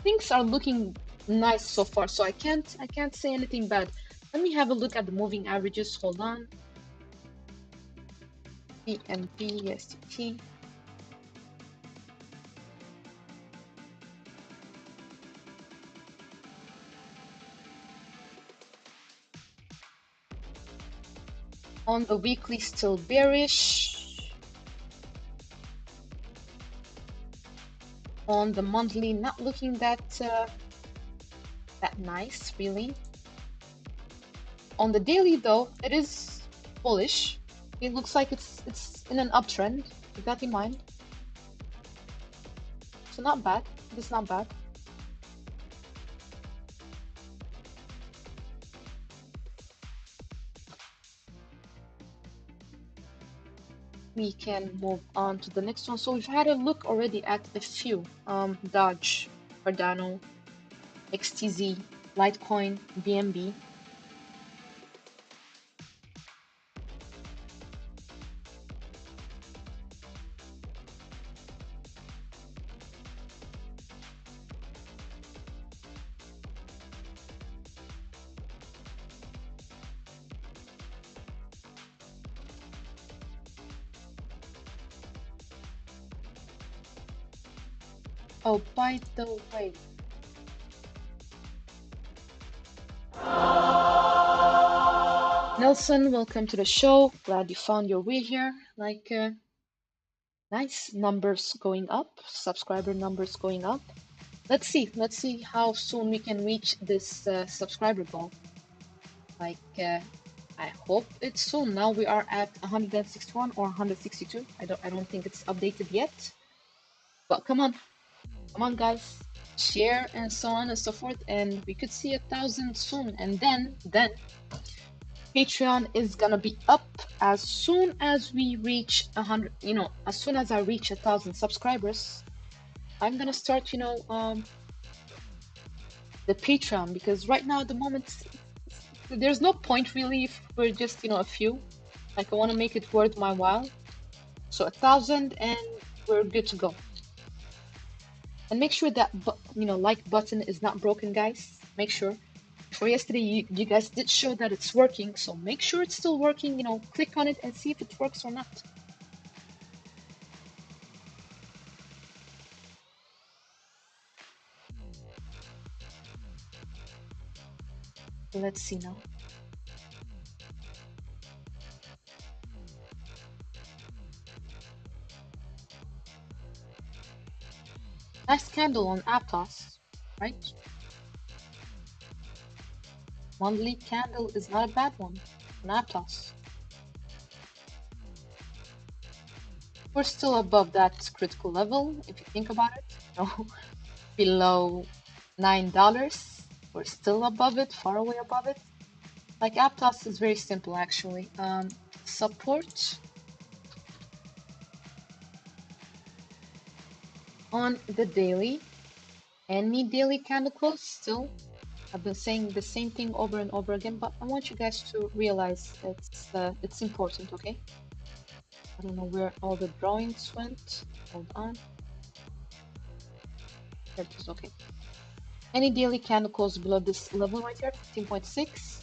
things are looking nice so far, so I can't say anything bad. Let me have a look at the moving averages. Hold on. BNB USDT. On the weekly, still bearish. On the monthly, not looking that nice, really. On the daily, though, it is bullish. It looks like it's in an uptrend. Keep that in mind. So not bad. It's not bad. We can move on to the next one. So we've had a look already at a few. Dodge, Cardano, XTZ, Litecoin, BNB. Oh, by the way, Nelson, welcome to the show. Glad you found your way here. Like, nice numbers going up, subscriber numbers going up. Let's see how soon we can reach this subscriber goal. Like, I hope it's soon. Now we are at 161 or 162. I don't think it's updated yet. But come on, Come on, guys. Share and so on and so forth, and we could see 1,000 soon. And then Patreon is gonna be up as soon as we reach 100. As soon as I reach 1,000 subscribers, I'm gonna start. The Patreon, because right now at the moment there's no point really if we're just a few. Like I want to make it worth my while. So 1,000 and we're good to go. And make sure that like button is not broken, guys. Make sure. For yesterday, you guys did show that it's working, so make sure it's still working. Click on it and see if it works or not. Let's see now. Nice candle on Aptos, right? Monthly candle is not a bad one on Aptos. We're still above that critical level, if you think about it. Below $9. We're still above it, far away above it. Like Aptos is very simple actually. Support on the daily. Any daily candle close still. I've been saying the same thing over and over again, but I want you guys to realize it's important, okay? I don't know where all the drawings went. Hold on. There it is, okay. Any daily candle close below this level right here, 15.6.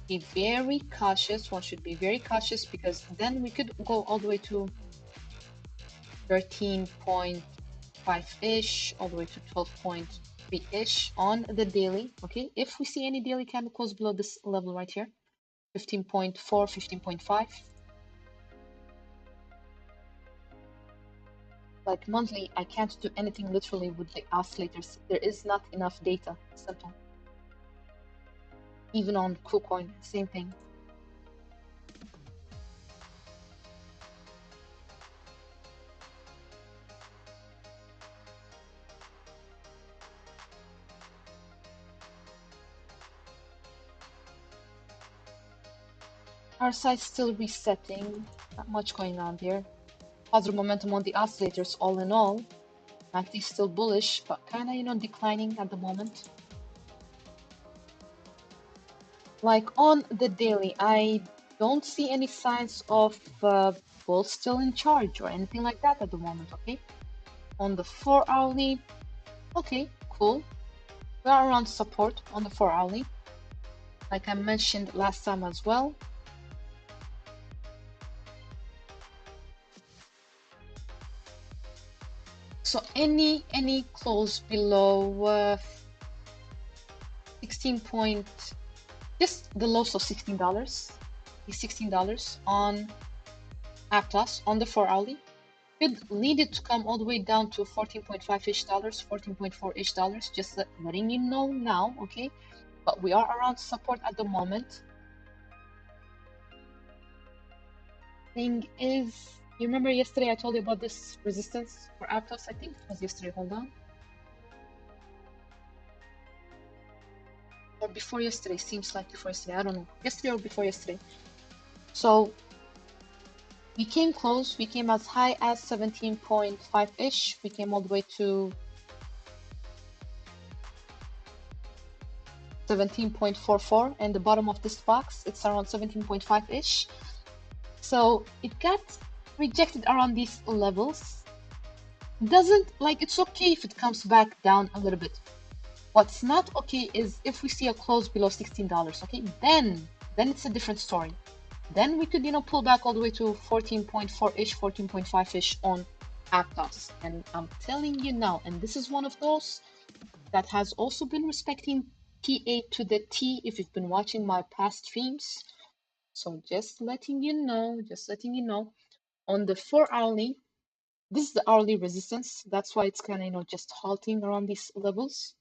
Be very cautious. One should be very cautious because then we could go all the way to 13.5-ish, all the way to 12.3-ish on the daily. Okay, if we see any daily candle close below this level right here, 15.4, 15.5. Like monthly, I can't do anything literally with the oscillators. There is not enough data. Simple. Even on KuCoin, same thing. Our side's still resetting. Not much going on there. Positive momentum on the oscillators all in all. MACD still bullish, but kind of, declining at the moment. Like on the daily, I don't see any signs of bull still in charge or anything like that at the moment, okay? On the 4-hourly, okay, cool. We are around support on the 4-hourly, like I mentioned last time as well. So any close below 16 point, just the lows of $16, $16 on Aptos on the 4-hourly. Could need it to come all the way down to 14.5-ish dollars, 14.4-ish dollars, just letting you know now, okay? But we are around support at the moment. Thing is, you remember yesterday I told you about this resistance for Aptos? I think it was yesterday, hold on. Or before yesterday, seems like before yesterday, I don't know. Yesterday or before yesterday. So we came close, we came as high as 17.5-ish, we came all the way to 17.44, and the bottom of this box, it's around 17.5-ish. So it got rejected around these levels. It's okay if it comes back down a little bit. What's not okay is if we see a close below $16, okay? Then it's a different story. Then we could, pull back all the way to 14.4-ish, 14.5-ish on Aptos. And I'm telling you now, and this is one of those that has also been respecting TA to the T if you've been watching my past streams. So just letting you know, on the 4-hourly, this is the hourly resistance. That's why it's kind of, just halting around these levels.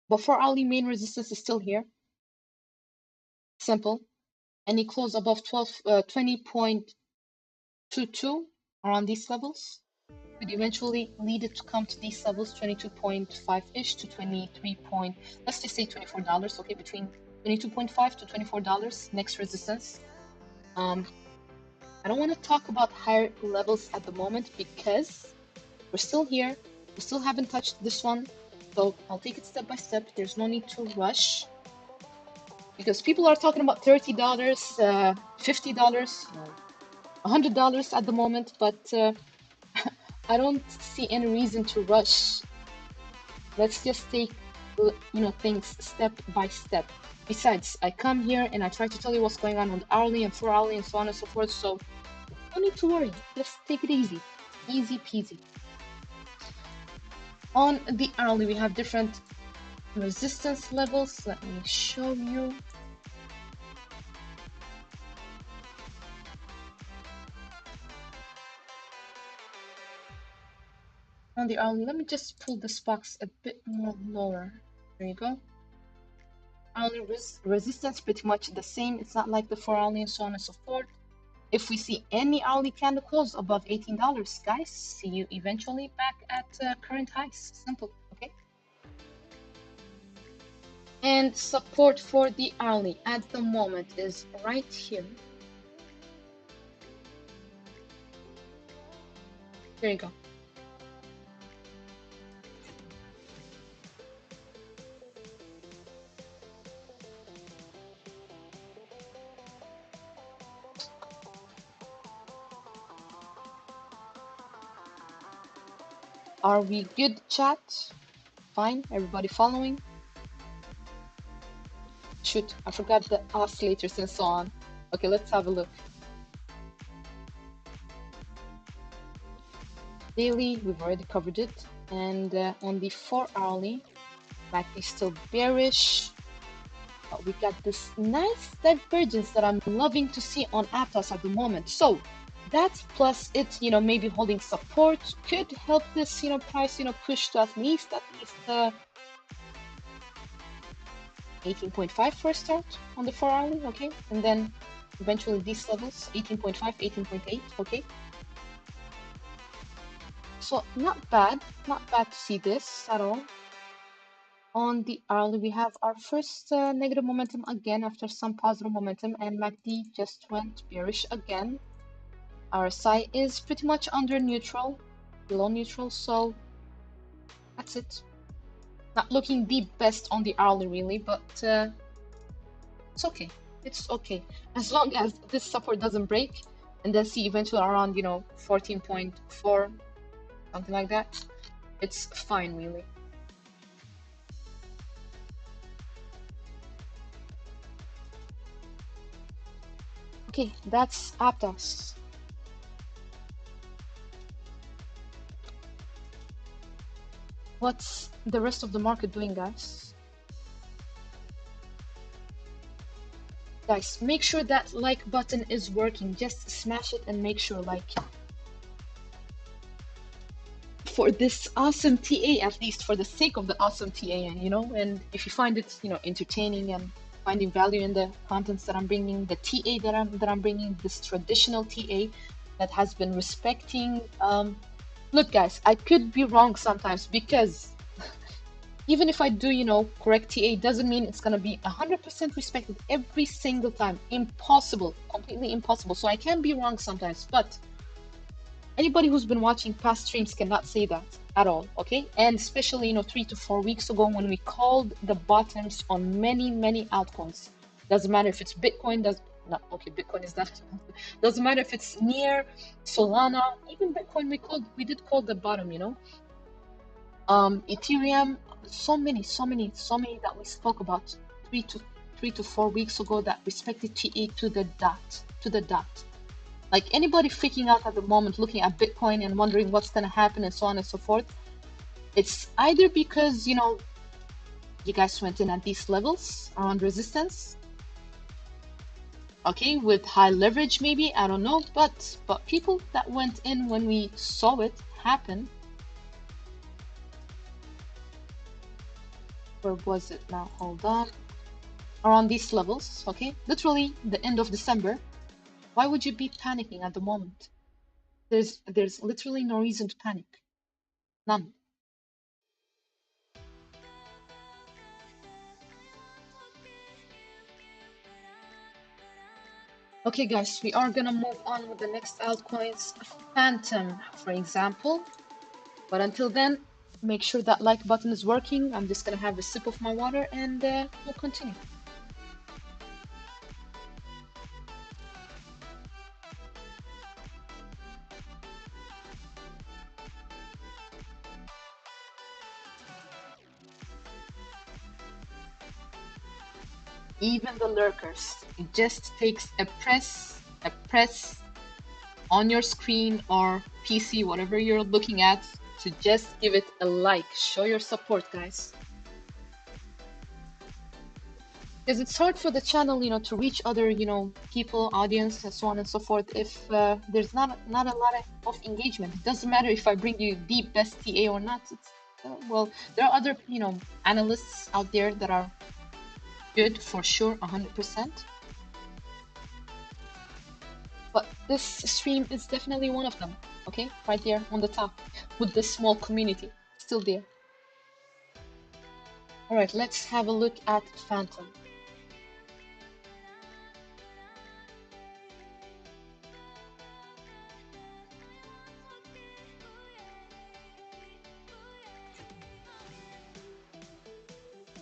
But 4-hourly main resistance is still here. Simple. Any close above 20.22 around these levels. could eventually lead it to come to these levels, 22.5-ish to 23 point, let's just say $24, okay, between 22.5 to $24 next resistance. I don't want to talk about higher levels at the moment because we're still here. We still haven't touched this one. So I'll take it step by step. There's no need to rush because people are talking about $30, $50, $100 at the moment, but I don't see any reason to rush. Let's just take, things step by step. Besides, I come here and I try to tell you what's going on with hourly and 4 hourly and so on and so forth. So no need to worry. Just take it easy. Easy peasy. On the hourly, we have different resistance levels. Let me show you. On the hourly, let me just pull this box a bit more lower. There you go. Hourly resistance pretty much the same. It's not like the 4 hourly and so on and so forth. If we see any hourly candle close above $18, guys, see you eventually back at current highs. Simple, okay? And support for the hourly at the moment is right here. There you go. Are we good, chat? Fine, everybody following? Shoot, I forgot the oscillators and so on. Okay, let's have a look. Daily, we've already covered it. And on the 4 hourly, MACD still bearish. But we got this nice divergence that I'm loving to see on Aptos at the moment. So that plus it, maybe holding support could help this, price, push to at least 18.5 for a start on the 4 hourly, okay? And then eventually these levels, 18.5, 18.8, okay? So not bad to see this at all. On the hourly, we have our first negative momentum again after some positive momentum, and MACD just went bearish again. RSI is pretty much under neutral, below neutral, so that's it. Not looking the best on the hourly really, but it's okay. It's okay. As long as this support doesn't break and then see eventually around, 14.4, something like that, it's fine really. Okay, that's Aptos. What's the rest of the market doing, guys? Guys, make sure that like button is working. Just smash it and make sure, like, for this awesome TA, at least for the sake of the awesome TA, and if you find it, entertaining and finding value in the contents that I'm bringing, the TA that I'm bringing, this traditional TA that has been respecting. Look, guys, I could be wrong sometimes because even if I do, correct TA, doesn't mean it's gonna be 100% respected every single time. Impossible, completely impossible. So I can be wrong sometimes, but anybody who's been watching past streams cannot say that at all, okay? And especially, 3 to 4 weeks ago when we called the bottoms on many, many altcoins. Doesn't matter if it's Bitcoin, Bitcoin is not. Doesn't matter if it's near Solana, even Bitcoin, we did call the bottom, Ethereum, so many that we spoke about 3 to 4 weeks ago that respected TA to the dot. Like anybody freaking out at the moment looking at Bitcoin and wondering what's going to happen and so on and so forth, it's either because, you guys went in at these levels around resistance, okay, with high leverage maybe, I don't know, but people that went in when we saw it happen. Where was it now? Hold on. Around these levels, okay? Literally the end of December. Why would you be panicking at the moment? There's literally no reason to panic. None. Okay, guys, we are gonna move on with the next altcoins, Phantom, for example. But until then, make sure that like button is working. I'm just gonna have a sip of my water and we'll continue. Even the lurkers, it just takes a press on your screen or PC, whatever you're looking at, to just give it a like. Show your support, guys. Because it's hard for the channel, to reach other, people, audience, and so on and so forth if there's not a lot of engagement. It doesn't matter if I bring you the best TA or not. It's, well, there are other, analysts out there that are good for sure, 100%. But this stream is definitely one of them, okay? Right there on the top with this small community still there. All right, let's have a look at Phantom.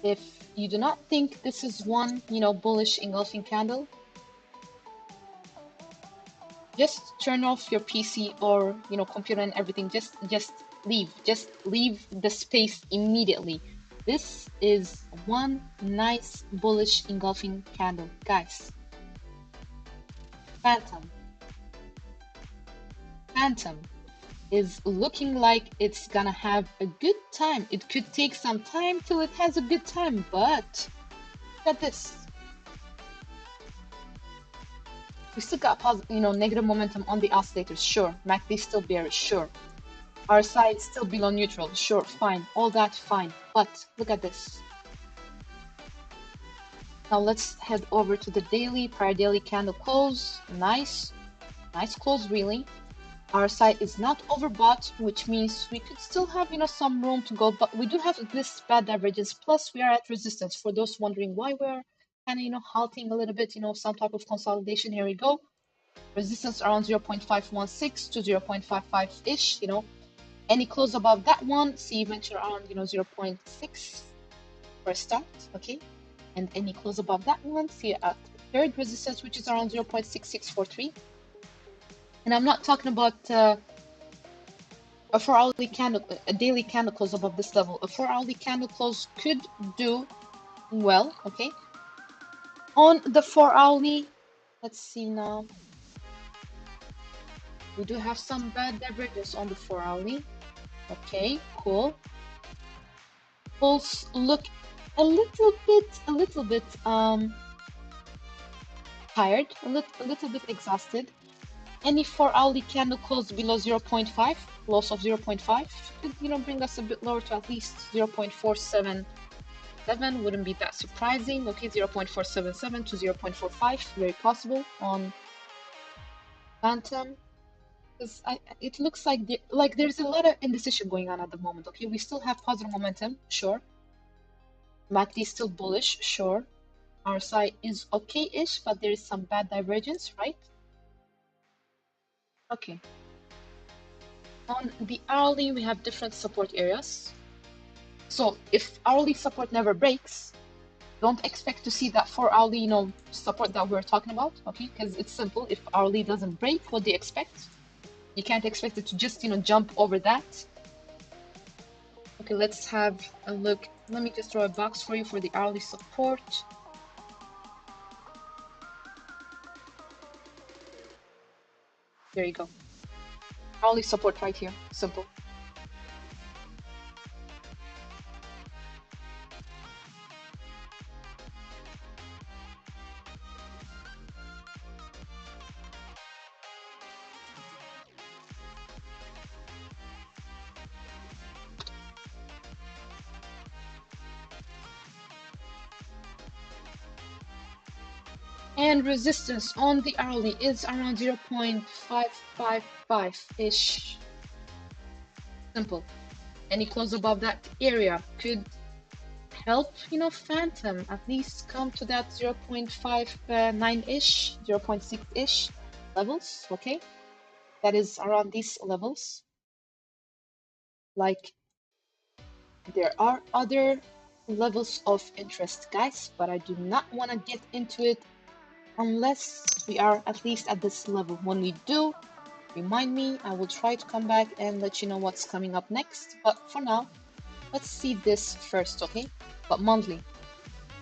If you do not think this is one, bullish engulfing candle, just turn off your PC or, computer and everything. Just leave. Just leave the space immediately. This is one nice bullish engulfing candle, guys. Phantom is looking like it's gonna have a good time. It could take some time till it has a good time, but look at this. We still got negative momentum on the oscillators, sure. MACD still bearish, sure. RSI is still below neutral, sure, fine. All that, fine. But look at this. Now let's head over to the daily, prior daily candle close. Nice close, really. RSI is not overbought, which means we could still have, some room to go, but we do have this bad divergence. Plus, we are at resistance. For those wondering why we're kind of, halting a little bit, some type of consolidation. Here we go. Resistance around 0.516 to 0.55-ish, Any close above that one, see eventually around, 0.6 for a start, okay? And any close above that one, see at third resistance, which is around 0.6643. And I'm not talking about a 4-hourly candle, a daily candle close above this level. A 4-hourly candle close could do well, okay? On the 4-hourly, let's see now. We do have some bad divergence on the 4-hourly. Okay, cool. Pulse look a little bit tired, a little bit exhausted. Any 4-hourly candle close below 0.5, loss of 0.5, could bring us a bit lower to at least 0.477. Wouldn't be that surprising. Okay, 0.477 to 0.45, very possible on Phantom. Because it looks like there's a lot of indecision going on at the moment. Okay, we still have positive momentum, sure. MACD is still bullish, sure. RSI is okay-ish, but there is some bad divergence, right? Okay. On the hourly, we have different support areas. So if hourly support never breaks, don't expect to see that 4-hourly, support that we're talking about, okay? Because it's simple. If hourly doesn't break, what do you expect? You can't expect it to just, jump over that. Okay, let's have a look. Let me just draw a box for you for the hourly support. There you go. Hourly support right here. Simple. And resistance on the hourly is around 0.555-ish. Simple. Any close above that area could help, Phantom at least come to that 0.59-ish, 0.6-ish levels, okay? That is around these levels. Like, there are other levels of interest, guys, but I do not want to get into it unless we are at least at this level. When we do, remind me. I will try to come back and let you know what's coming up next. But for now, let's see this first, okay? But monthly.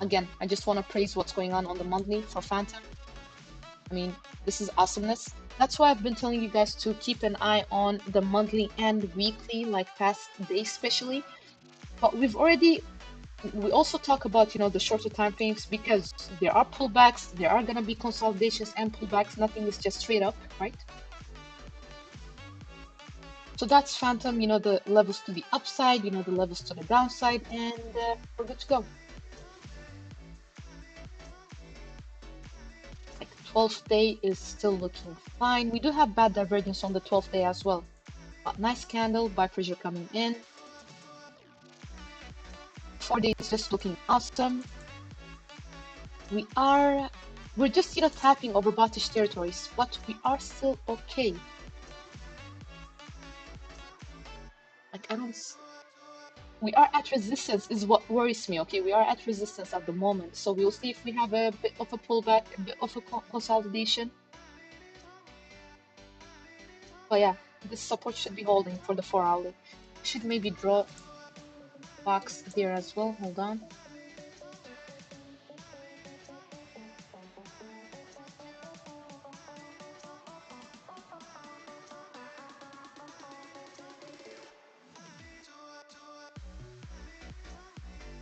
Again, I just want to praise what's going on the monthly for Phantom. I mean, this is awesomeness. That's why I've been telling you guys to keep an eye on the monthly and weekly, like past days especially. But we also talk about, the shorter time frames because there are pullbacks, there are going to be consolidations and pullbacks. Nothing is just straight up, right? So that's Phantom, the levels to the upside, the levels to the downside, and we're good to go. Like 12th day is still looking fine. We do have bad divergence on the 12th day as well. But nice candle, buy pressure coming in. 4 days just looking awesome. We're just, tapping over bottish territories, but we are still okay. Like, we are at resistance is what worries me, okay? We are at resistance at the moment, so we'll see if we have a bit of a pullback, a bit of a consolidation. But yeah, this support should be holding for the 4-hourly. Should maybe draw box there as well. Hold on.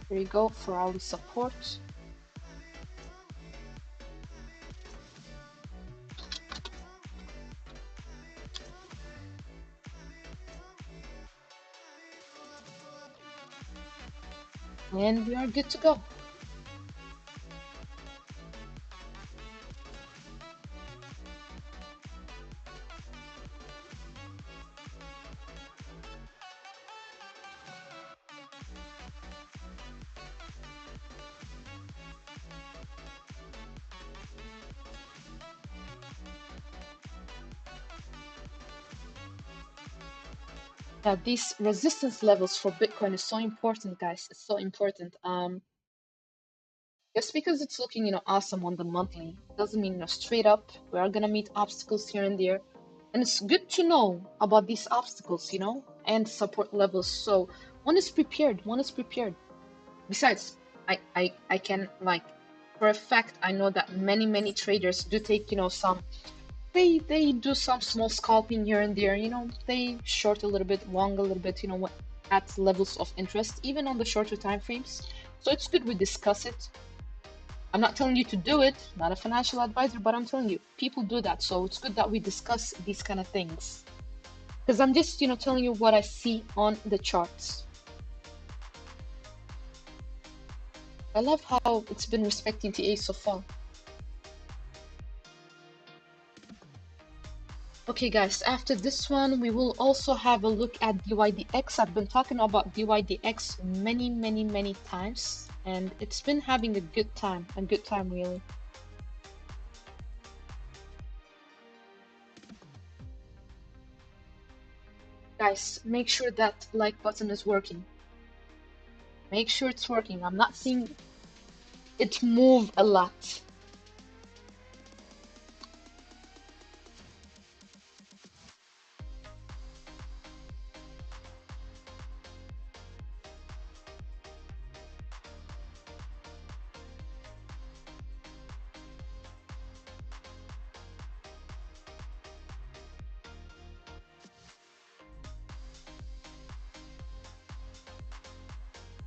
There you go, 4-hourly support. And we are good to go. These resistance levels for Bitcoin is so important, guys. It's so important. Just because it's looking, awesome on the monthly doesn't mean, straight up we are gonna meet obstacles here and there. And it's good to know about these obstacles, and support levels. So one is prepared. One is prepared. Besides, I can, like, for a fact, I know that many traders do take, some. They do some small scalping here and there. They short a little bit, long a little bit. At levels of interest, even on the shorter time frames. So it's good we discuss it. I'm not telling you to do it, not a financial advisor, but I'm telling you, people do that. So it's good that we discuss these kind of things. Because I'm just, telling you what I see on the charts. I love how it's been respecting TA so far. Okay guys, after this one, we will also have a look at DYDX. I've been talking about DYDX many times, and it's been having a good time really. Guys, make sure that like button is working. Make sure it's working. I'm not seeing it move a lot.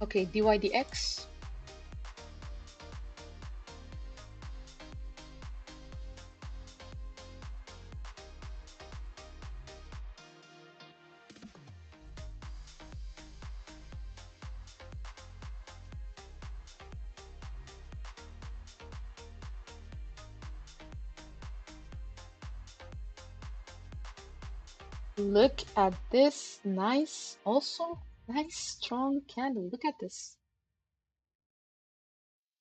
Okay, DYDX. Look at this nice, also nice strong candle. Look at this.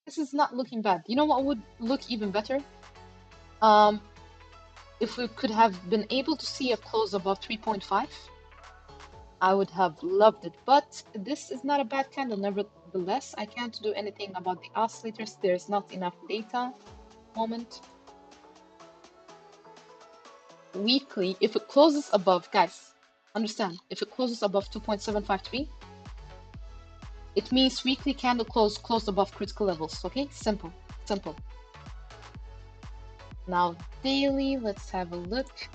This is not looking bad. You know what would look even better? Um, if we could have been able to see a close above 3.5, I would have loved it. But this is not a bad candle. Nevertheless, I can't do anything about the oscillators. There's not enough data moment. Weekly, if it closes above, guys, understand, if it closes above 2.753, it means weekly candle closed above critical levels. Okay, simple, simple. Now daily, let's have a look.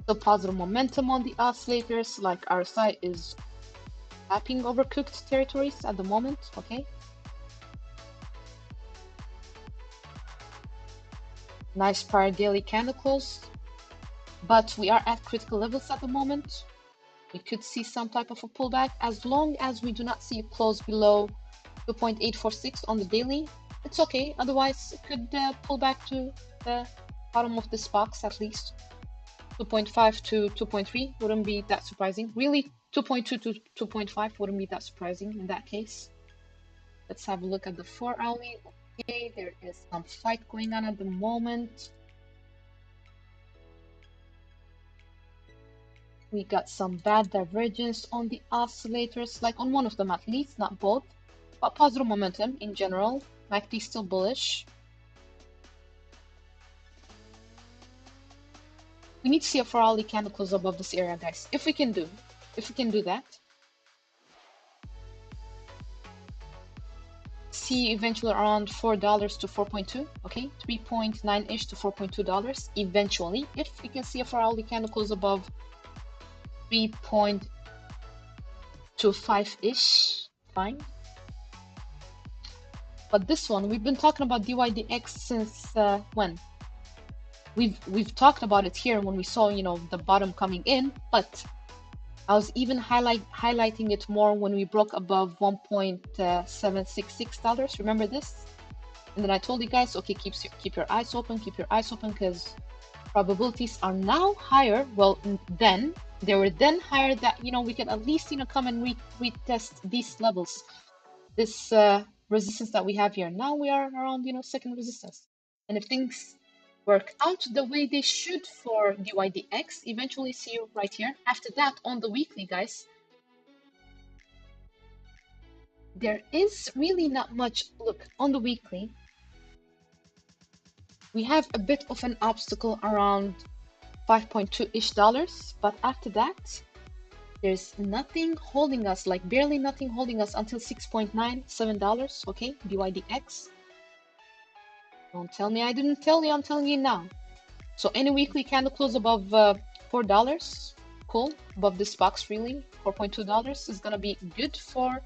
The positive momentum on the oscillators, like RSI, is tapping overcooked territories at the moment. Okay, nice prior daily candle close, but we are at critical levels at the moment. We could see some type of a pullback as long as we do not see a close below 2.846 on the daily. It's okay. Otherwise, it could pull back to the bottom of this box at least. 2.5 to 2.3 wouldn't be that surprising. Really, 2.2 to 2.5 wouldn't be that surprising in that case. Let's have a look at the 4-hourly. Okay, there is some fight going on at the moment. We got some bad divergence on the oscillators, like on one of them at least, not both. But positive momentum in general. MACD still bullish. We need to see a 4-hourly candle close above this area, guys. If we can do that, see eventually around $4 to 4.2, okay, 3.9-ish to $4.2 eventually. If we can see a 4-hourly candle close above 3.25-ish, fine. But this one, we've been talking about DYDX since when? We've talked about it here when we saw, you know, the bottom coming in, but I was even highlighting it more when we broke above $1.766. Remember this? And then I told you guys, okay, keep your eyes open, because probabilities are now higher. Well, then they were then higher that, you know, we can at least, you know, come and retest these levels, this resistance that we have here. Now we are around, you know, second resistance, and if things work out the way they should for DYDX, eventually see you right here. After that, on the weekly, guys, there is really not much. Look, on the weekly, we have a bit of an obstacle around 5.2-ish dollars, but after that, there's nothing holding us, like barely nothing holding us until $6.97, okay, DYDX. Don't tell me I didn't tell you, I'm telling you now. So any weekly candle close above $4, cool, above this box really, $4.2 is gonna be good for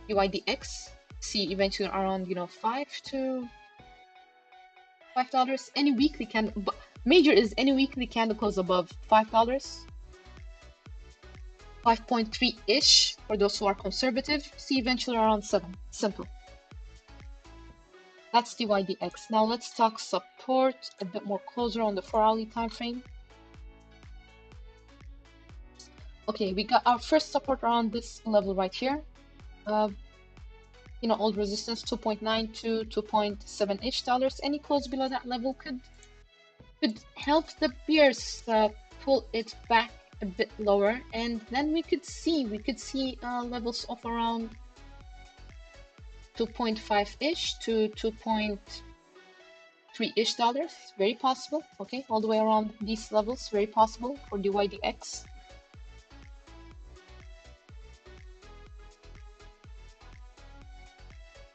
UIDX. See eventually around, you know, $5. Any weekly candle, but major is any weekly candle close above $5, 5.3-ish for those who are conservative. See eventually around 7. Simple. That's DYDX. Now let's talk support a bit more closer on the 4-hourly time frame. Okay, we got our first support around this level right here. You know, old resistance 2.9 to 2.7-ish dollars. Any close below that level could help the bears pull it back a bit lower, and then we could see levels of around 2.5-ish to 2.3-ish dollars. Very possible. Okay, all the way around these levels, very possible for DYDX.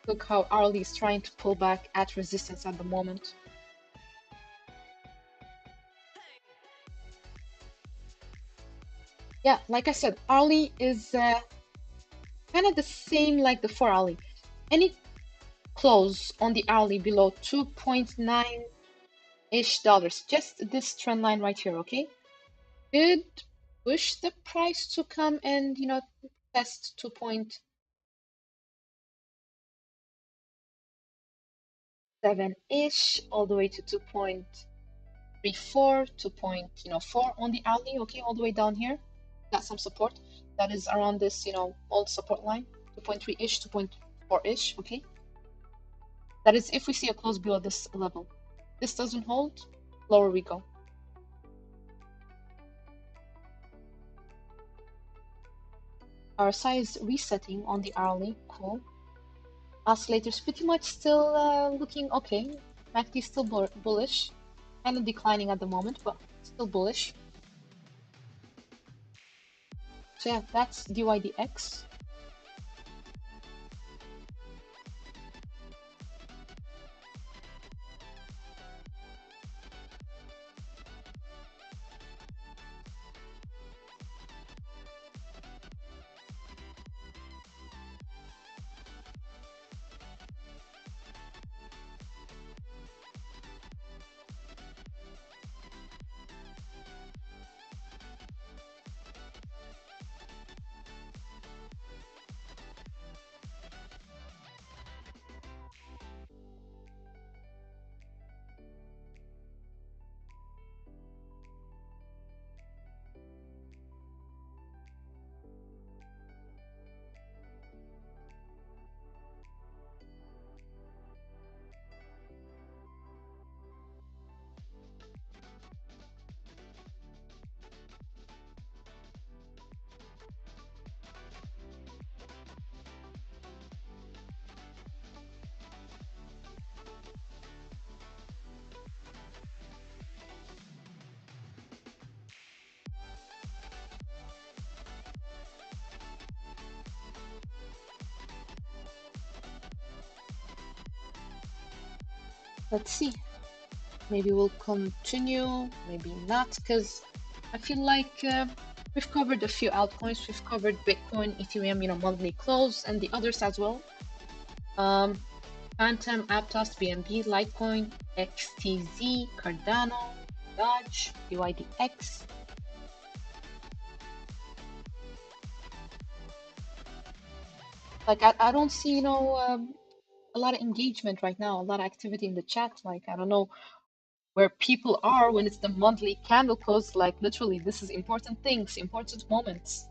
Look how hourly is trying to pull back at resistance at the moment. Yeah, like I said, hourly is kind of the same like the 4-hourly. Any close on the hourly below 2.9-ish dollars, just this trend line right here, okay, could push the price to come and, you know, test 2.7-ish all the way to 2.3 2.34, 2.4 on the alley, okay, all the way down here. Got some support that is around this, old support line, 2.3-ish, 2.4-ish, okay? That is if we see a close below this level. This doesn't hold, lower we go. RSI is resetting on the hourly, cool. Oscillator's pretty much still looking okay. MACD is still bullish, kind of declining at the moment, but still bullish. So yeah, that's DYDX. Let's see. Maybe we'll continue, maybe not, because I feel like we've covered a few altcoins. We've covered Bitcoin, Ethereum, monthly close, and the others as well. Phantom, Aptos, BNB, Litecoin, XTZ, Cardano, Dodge, UIDX. Like I don't see, a lot of engagement right now, a lot of activity in the chat. Like I don't know where people are when it's the monthly candle close. Like literally, this is important things, important moments.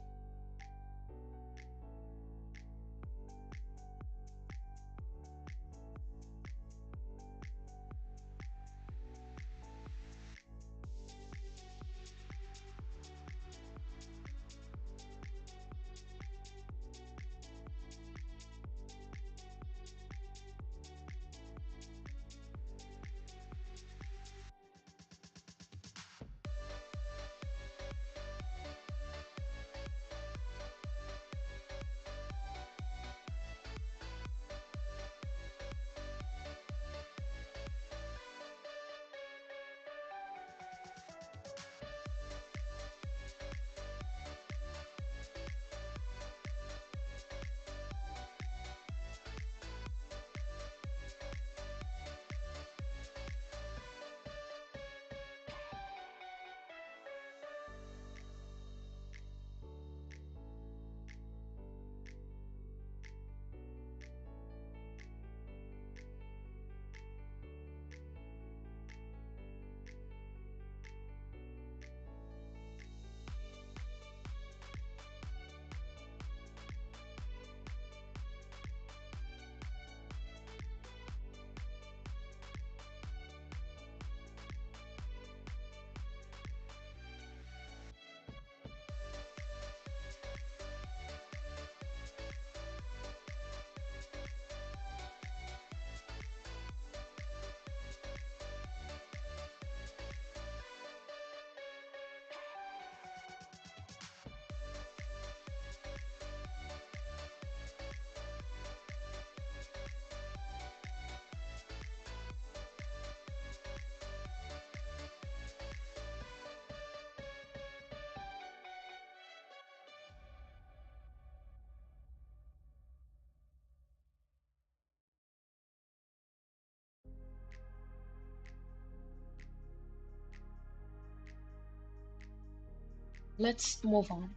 Let's move on.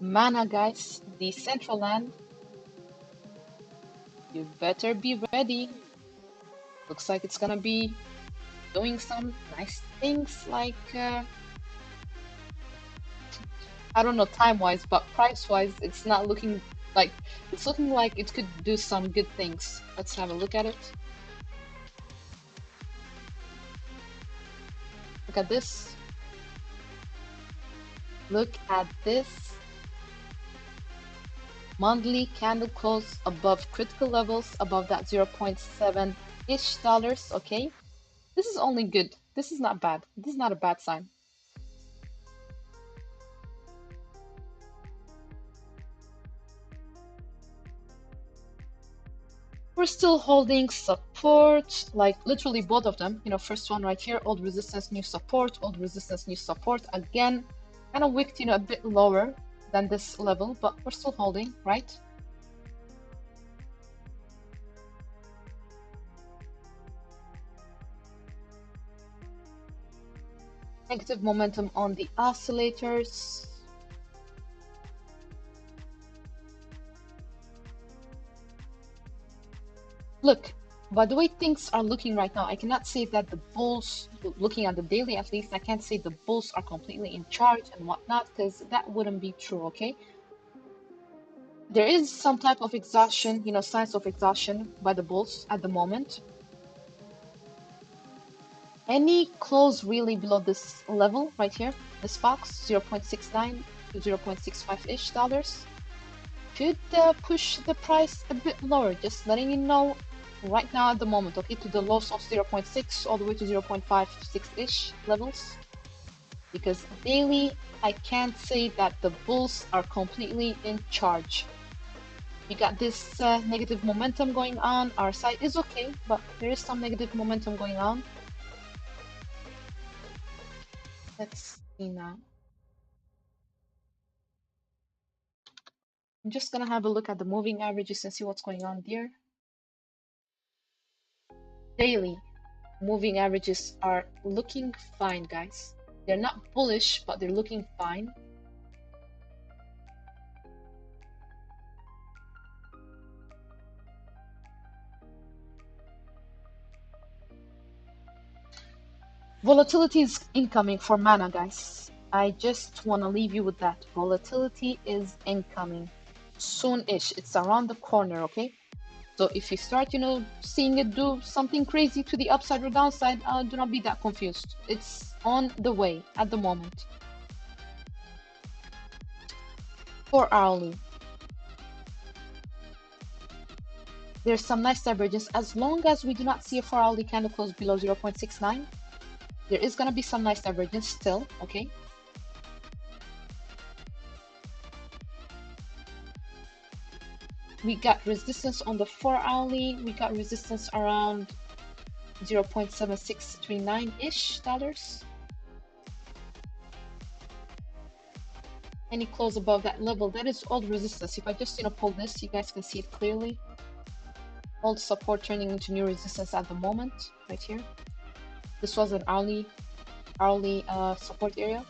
Mana, guys, the central land. You better be ready. Looks like it's gonna be doing some nice things like, I don't know time-wise, but price-wise, it's not looking like, it's looking like it could do some good things. Let's have a look at it. Look at this. Look at this. Monthly candle close above critical levels, above that 0.7-ish dollars, okay? This is only good. This is not bad. This is not a bad sign. We're still holding support, like literally both of them. You know, first one right here, old resistance, new support, old resistance, new support. Again, kind of wicked, you know, a bit lower than this level, but we're still holding, right? Negative momentum on the oscillators. Look, by the way things are looking right now, I cannot say that the bulls, looking at the daily at least, I can't say the bulls are completely in charge and whatnot, because that wouldn't be true, okay? There is some type of exhaustion, you know, signs of exhaustion by the bulls at the moment. Any close really below this level right here, this box, 0.69 to 0.65-ish dollars, could push the price a bit lower. Just letting you know right now at the moment, okay, to the lows of 0.6 all the way to 0.56-ish levels. Because daily, I can't say that the bulls are completely in charge. You got this negative momentum going on. Our side is okay, but there is some negative momentum going on. Let's see now. I'm just gonna have a look at the moving averages and see what's going on there. Daily moving averages are looking fine, guys. They're not bullish, but they're looking fine. Volatility is incoming for mana, guys. I just want to leave you with that. Volatility is incoming soon-ish. It's around the corner, okay? So if you start, you know, seeing it do something crazy to the upside or downside, do not be that confused. It's on the way at the moment. 4 hourly. There's some nice divergence. As long as we do not see a 4 hourly candle close below 0.69, there is going to be some nice divergence still, okay? We got resistance on the 4 hourly. We got resistance around 0.7639-ish dollars. Any close above that level, that is old resistance. If I just, you know, pull this, you guys can see it clearly. Old support turning into new resistance at the moment, right here. This was an hourly support area.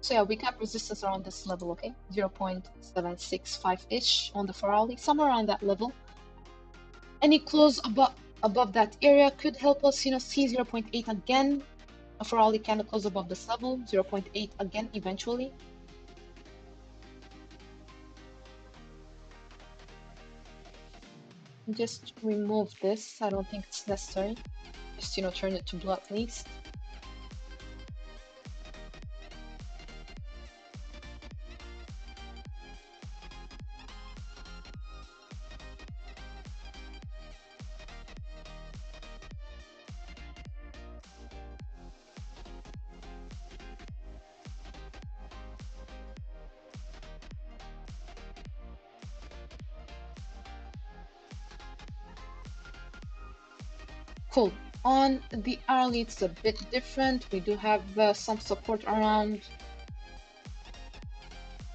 So yeah, we got resistance around this level, okay? 0.765-ish on the 4 hourly, somewhere around that level. Any close above that area could help us, you know, see 0.8 again. A 4 hourly candle close above this level, 0.8 again eventually. Just remove this. I don't think it's necessary. Just, you know, turn it to blue at least. Cool. On the hourly, it's a bit different. We do have some support around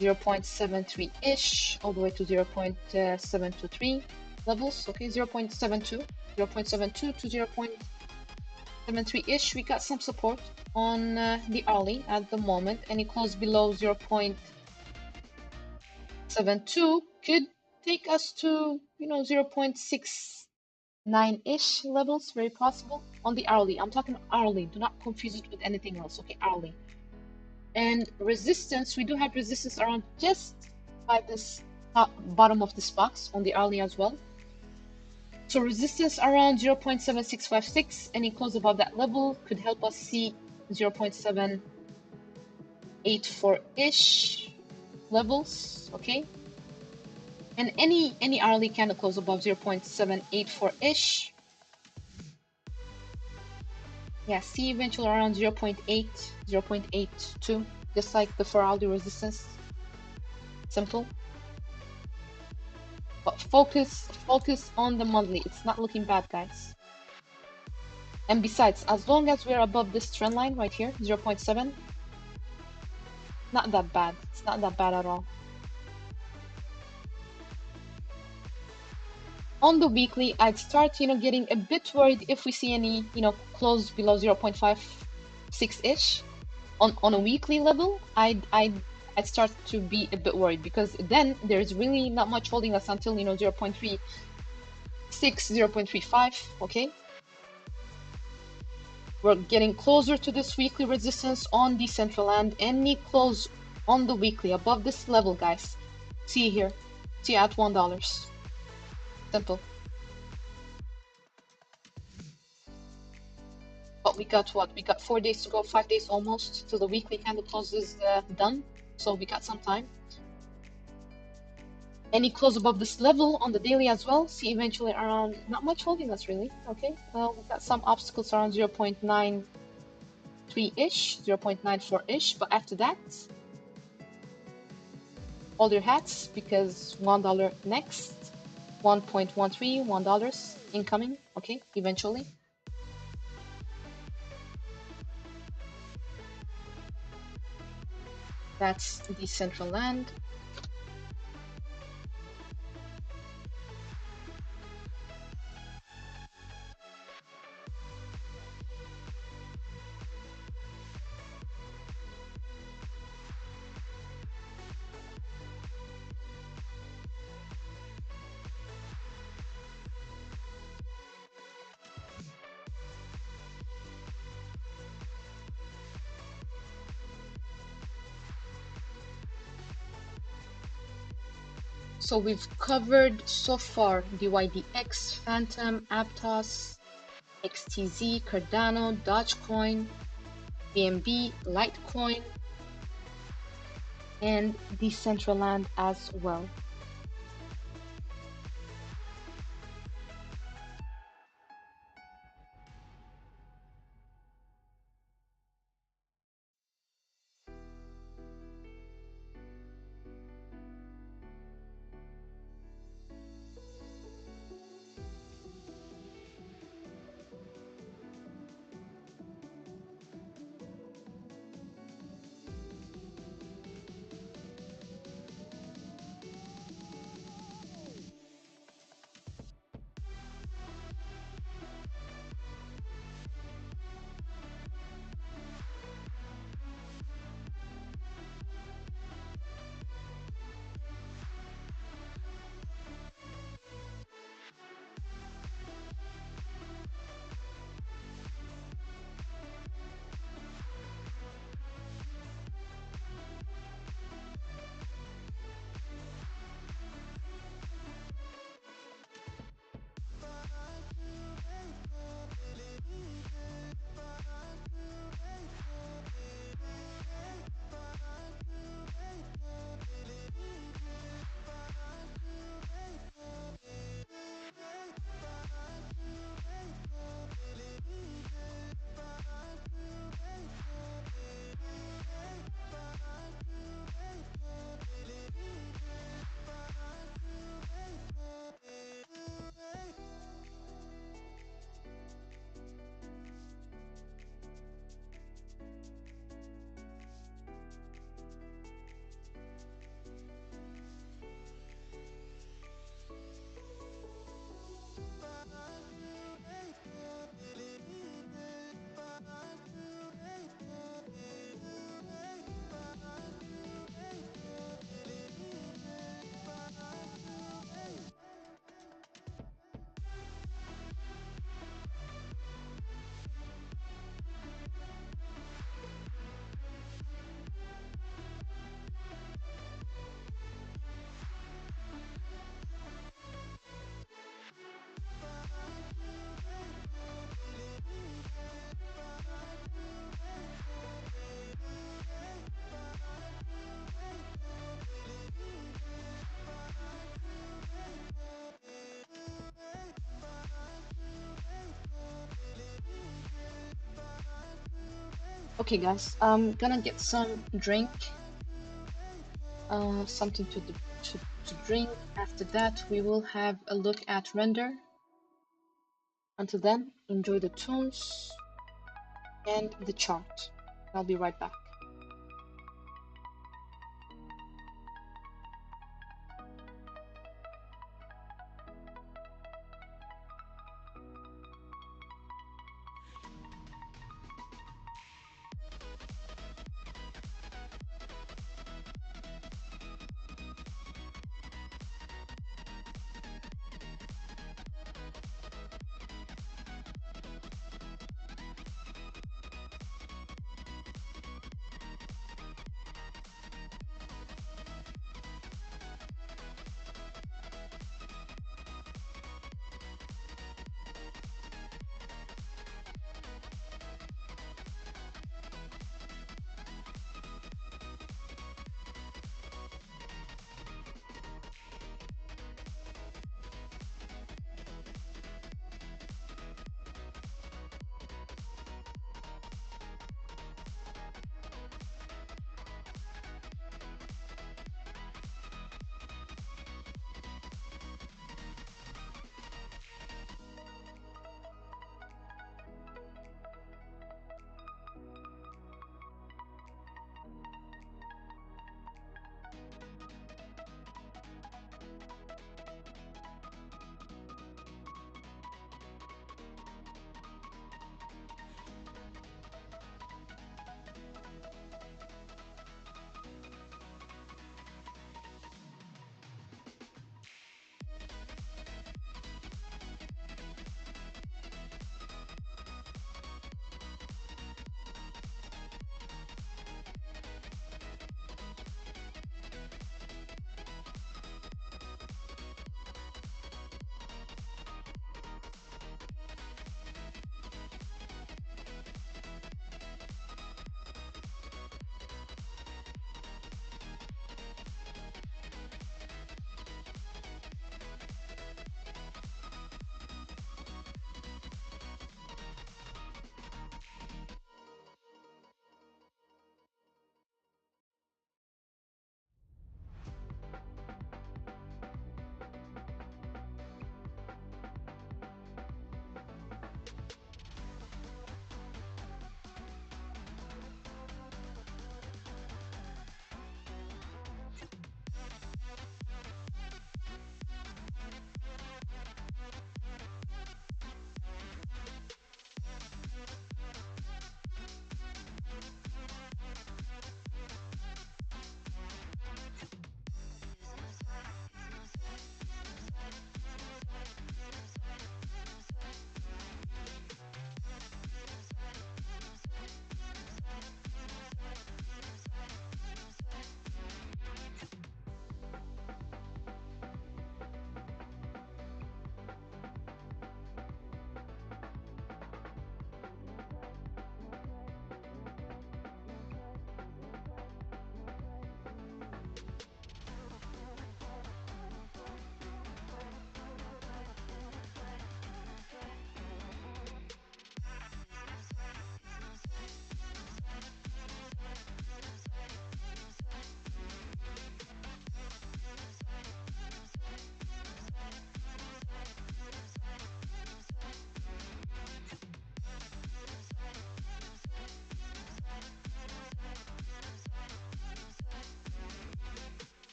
0.73-ish, all the way to 0.723 levels. Okay, 0.72 to 0. 7.3-ish. We got some support on the hourly at the moment. Any close below 0.72 could take us to 0.69-ish levels, very possible on the hourly. I'm talking hourly. Do not confuse it with anything else. Okay, hourly. And resistance, we do have resistance around just by this bottom of this box on the hourly as well. So resistance around 0.7656, any close above that level could help us see 0.784-ish levels, okay? And any hourly candle close above 0.784-ish. Yeah, see eventually around 0.8, 0.82, just like the 4-hourly resistance. Simple. But focus on the monthly. It's not looking bad, guys. And besides, as long as we're above this trend line right here, 0.7, not that bad. It's not that bad at all. On the weekly, I'd start, getting a bit worried if we see any, close below 0.56-ish. On a weekly level, I'd start to be a bit worried, because then there's really not much holding us until 0.36, 0.35. Okay, we're getting closer to this weekly resistance on the central land. Any close on the weekly above this level, guys, see here, see at $1. Simple. But we got what? We got 4 days to go, 5 days almost till the weekly candle close is done. So we got some time. Any close above this level on the daily as well. See eventually around, not much holding us really. Okay, well, we got some obstacles around 0.93-ish, 0.94-ish. But after that, hold your hats, because $1 next. 1.13, $1 incoming. Okay, eventually. That's the central land. So we've covered so far DYDX, Phantom, Aptos, XTZ, Cardano, Dogecoin, BNB, Litecoin, and Decentraland as well. Okay, guys, I'm gonna get some drink, something to drink. After that, we will have a look at render. Until then, enjoy the tunes and the chart. I'll be right back.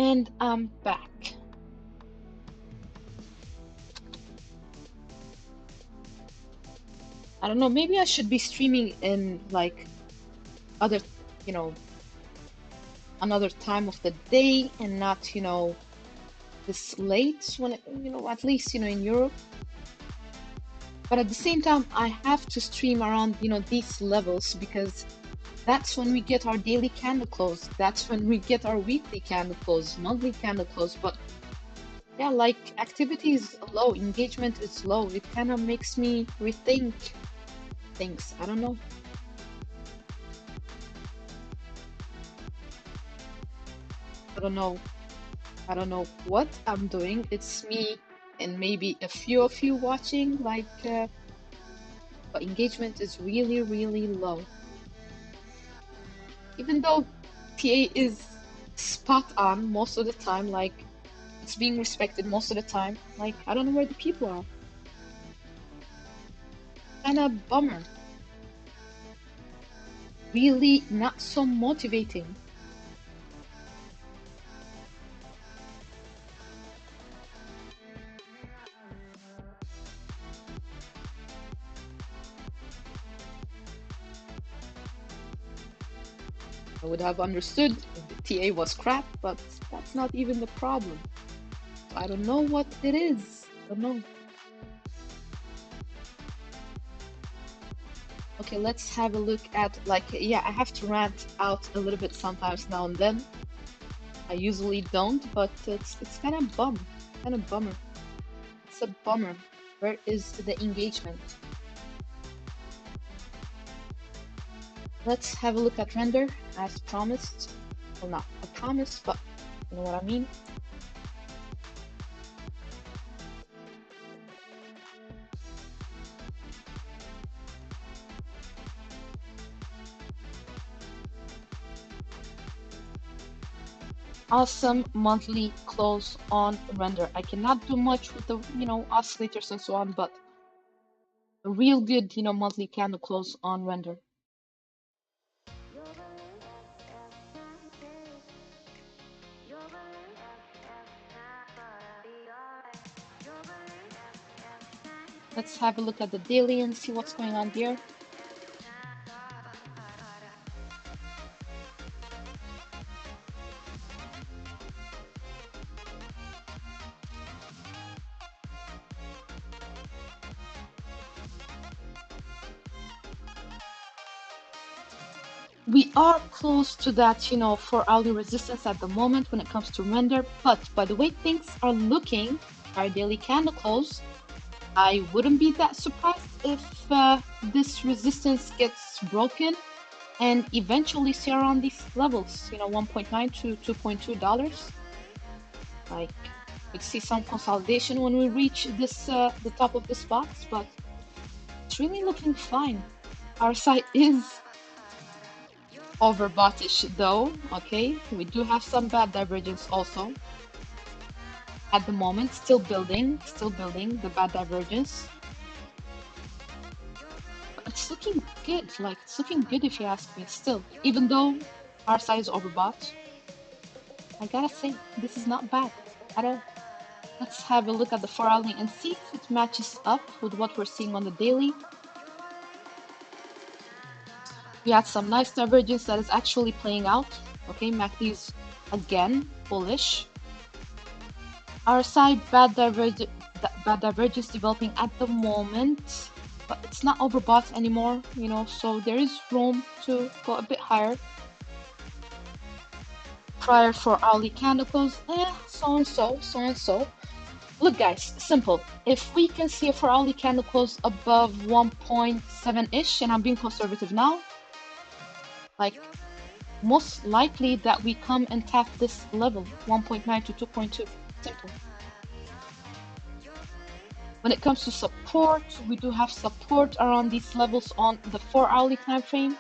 And I'm back. I don't know, maybe I should be streaming in like other, you know, another time of the day and not, this late when it, at least, in Europe. But at the same time, I have to stream around, these levels because that's when we get our daily candle close. That's when we get our weekly candle close, monthly candle close. But yeah, like activity is low, engagement is low. It kind of makes me rethink things. I don't know. I don't know. I don't know what I'm doing. It's me and maybe a few of you watching. But engagement is really, really low. Even though TA is spot on most of the time, like it's being respected most of the time. Like I don't know where the people are. Kinda bummer. Really not so motivating. I would have understood if the TA was crap, but that's not even the problem. So I don't know what it is. I don't know. Okay, let's have a look at yeah, I have to rant out a little bit sometimes now and then. I usually don't, but it's kind of kind of bummer. It's a bummer. Where is the engagement? Let's have a look at render as promised. Well, not a promise, but you know what I mean. Awesome monthly close on render. I cannot do much with the oscillators and so on, but a real good monthly candle close on render. Let's have a look at the daily and see what's going on here. We are close to that, 4-hourly resistance at the moment when it comes to render, but by the way things are looking, our daily candle close, I wouldn't be that surprised if this resistance gets broken and eventually see around these levels, 1.9 to $2.2. Like, we'd see some consolidation when we reach this the top of this box, but it's really looking fine. Our side is overboughtish though, okay? We do have some bad divergence also. At the moment, still building the bad divergence. But it's looking good, like it's looking good if you ask me still. Even though our side is overbought, I gotta say, this is not bad at all. Let's have a look at the 4-hourly and see if it matches up with what we're seeing on the daily. We had some nice divergence that is actually playing out. Okay, MACD's again bullish. Our side bad divergence developing at the moment, but it's not overbought anymore, so there is room to go a bit higher. Prior 4-hourly candle close, so and so. Look guys, simple. If we can see a 4-hourly candle close above 1.7-ish, and I'm being conservative now, like most likely that we come and tap this level, 1.9 to 2.2, simple. When it comes to support, we do have support around these levels on the 4-hourly time frame.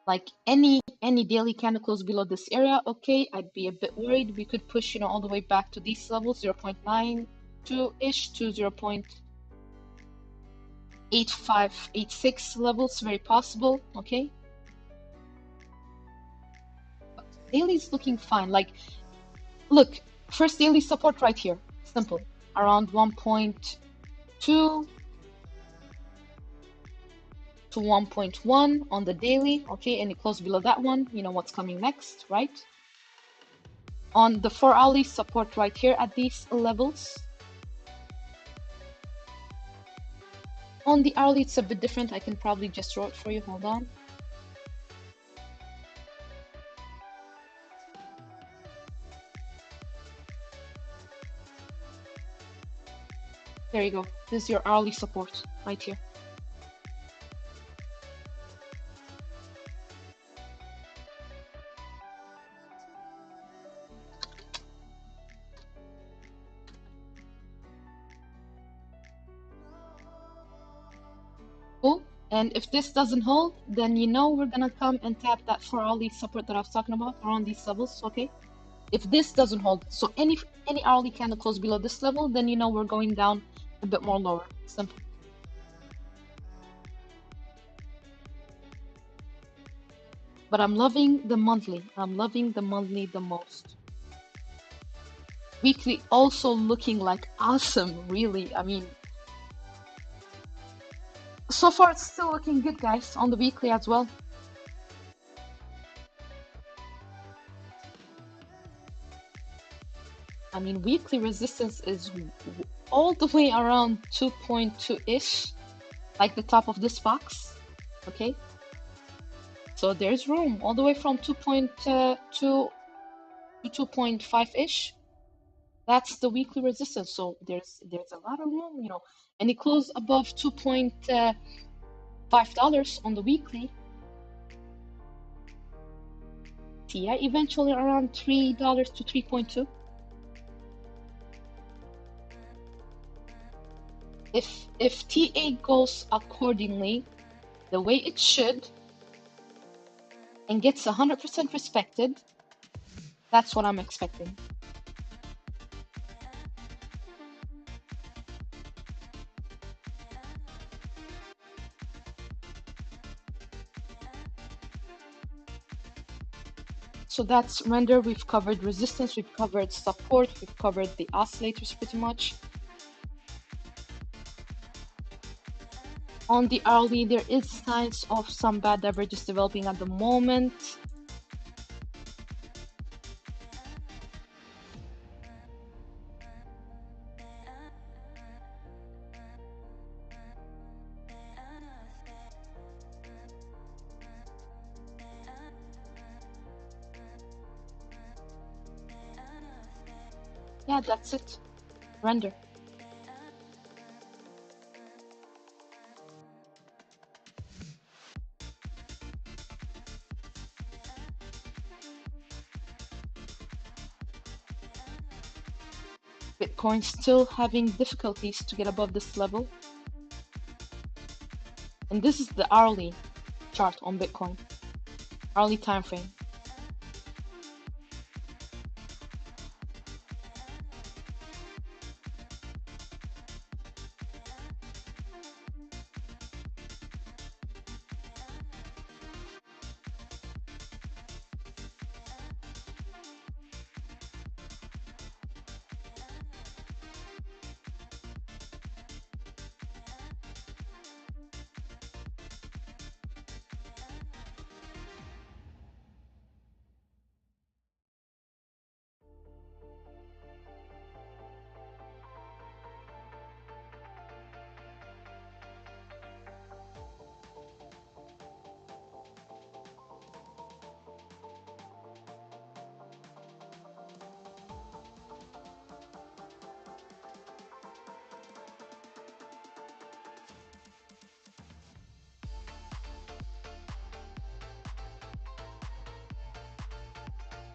Like any daily candle close below this area, okay, I'd be a bit worried. We could push, all the way back to these levels, 0.92-ish to 0.8586 levels, very possible, okay? But daily is looking fine. Like, look, first daily support right here. Simple. Around 1.2 to 1.1 on the daily. Okay, and it closed below that one. You know what's coming next, right? On the 4-hourly support right here at these levels. On the hourly, it's a bit different. I can probably just draw it for you. Hold on. There you go. This is your hourly support right here. Cool. And if this doesn't hold, then you know we're gonna come and tap that 4-hourly support that I was talking about around these levels, okay? If this doesn't hold, so any hourly candle close below this level, then you know we're going down a bit more lower. Simple. But I'm loving the monthly. I'm loving the monthly the most. Weekly also looking like awesome, really. I mean, so far it's still looking good, guys, on the weekly as well. I mean, weekly resistance is all the way around 2.2-ish, like the top of this box, okay? So there's room all the way from 2.2 to 2.5-ish. That's the weekly resistance. So there's a lot of room, you know. And it closed above $2.5 on the weekly. TI eventually around $3 to 3.2. If TA goes accordingly, the way it should, and gets 100% respected, that's what I'm expecting. So that's render. We've covered resistance, we've covered support, we've covered the oscillators pretty much. On the hourly, there is signs of some bad divergence developing at the moment. Yeah, that's it. Render. Bitcoin still having difficulties to get above this level. And this is the hourly chart on Bitcoin. Hourly time frame.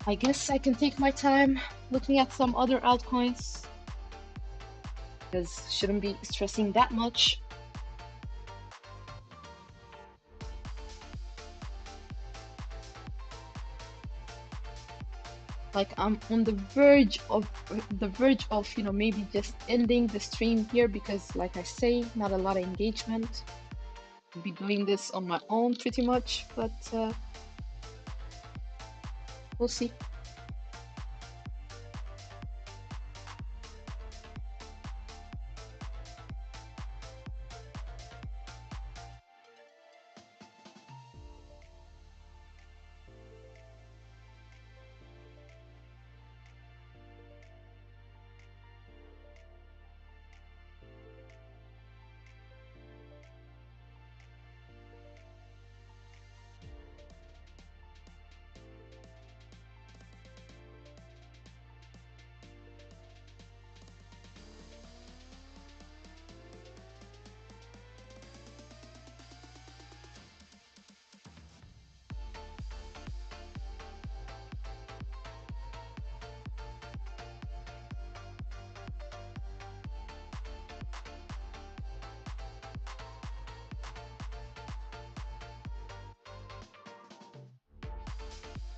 I guess I can take my time looking at some other altcoins, because shouldn't be stressing that much. Like I'm on the verge of you know, maybe just ending the stream here, because like I say, not a lot of engagement. I'll be doing this on my own pretty much, but We'll see.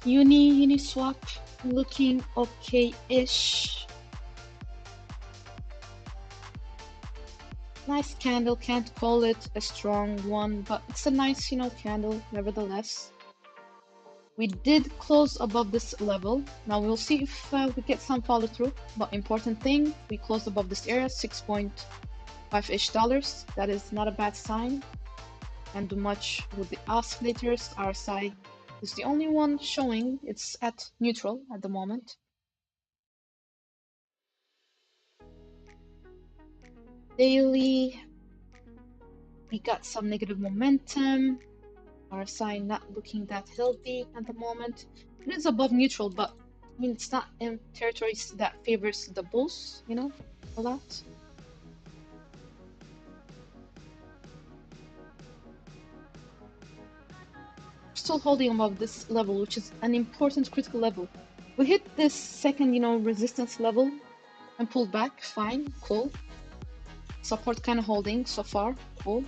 Uniswap looking okay-ish. Nice candle, can't call it a strong one, but it's a nice, candle nevertheless. We did close above this level. Now we'll see if we get some follow through, but important thing, we closed above this area, 6.5-ish dollars. That is not a bad sign. And do much with the oscillators. RSI is the only one showing it's at neutral at the moment. Daily, we got some negative momentum. RSI not looking that healthy at the moment. It is above neutral, but I mean, it's not in territories that favors the bulls, a lot. Still holding above this level, which is an important critical level. We hit this second, resistance level and pulled back. Fine, cool. Support kind of holding so far. Cool.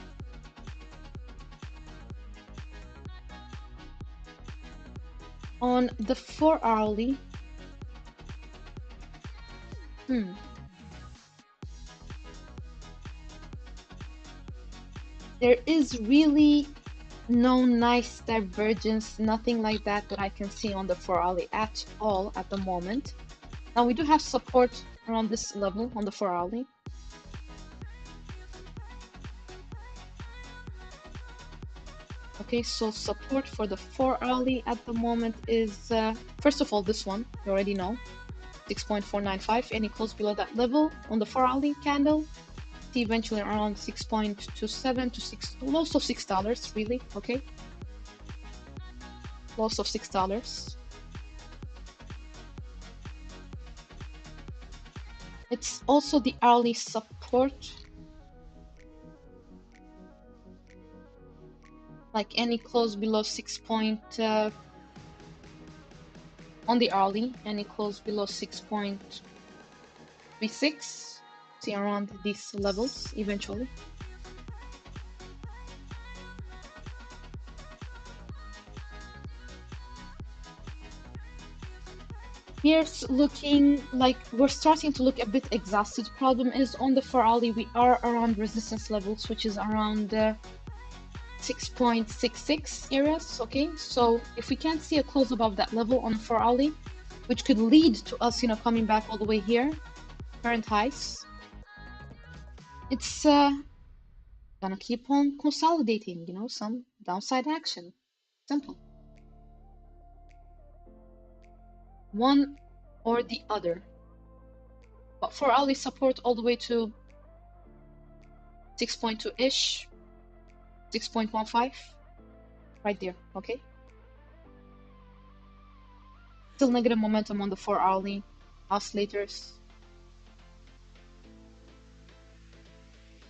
On the 4-hourly, there is really no nice divergence, nothing like that I can see on the 4-hourly at all at the moment. Now we do have support around this level on the 4-hourly. Okay, so support for the 4-hourly at the moment is, first of all, this one, you already know, 6.495. Any close below that level on the 4-hourly candle, see eventually around 6.27 to 6, lows of $6, really, okay? Loss of $6. It's also the hourly support. Like any close below 6 point on the hourly, any close below 6.36, see around these levels eventually. Here's looking like we're starting to look a bit exhausted. Problem is on the 4-hourly we are around resistance levels, which is around 6.66 areas. Okay, so if we can't see a close above that level on 4-hourly, which could lead to us, coming back all the way here, current highs, it's gonna keep on consolidating, some downside action. Simple. One or the other. But 4-hourly support all the way to 6.2-ish, 6.15, right there, okay? Still negative momentum on the 4-hourly oscillators.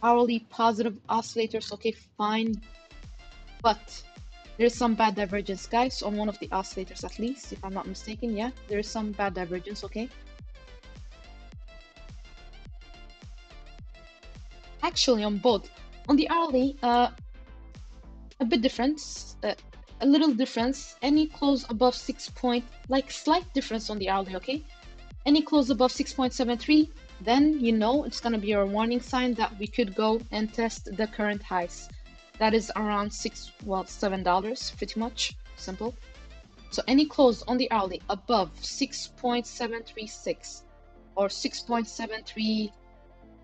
Hourly positive oscillators, okay, fine. But there's some bad divergence, guys, on one of the oscillators at least, if I'm not mistaken. Yeah, there's some bad divergence, okay? Actually, on both. On the hourly, a bit different, a little difference. Any close above 6 point, like slight difference on the hourly, okay? Any close above 6.73, then it's gonna be a warning sign that we could go and test the current highs. That is around $7, pretty much simple. So any close on the hourly above 6.736 or 6.73,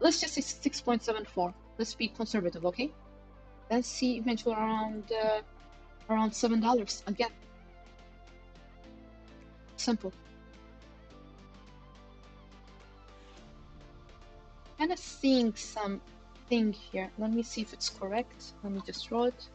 let's just say 6.74. Let's be conservative, okay? Then see eventually around $7 again. Simple. Kind of seeing something here. Let me see if it's correct. Let me just draw it.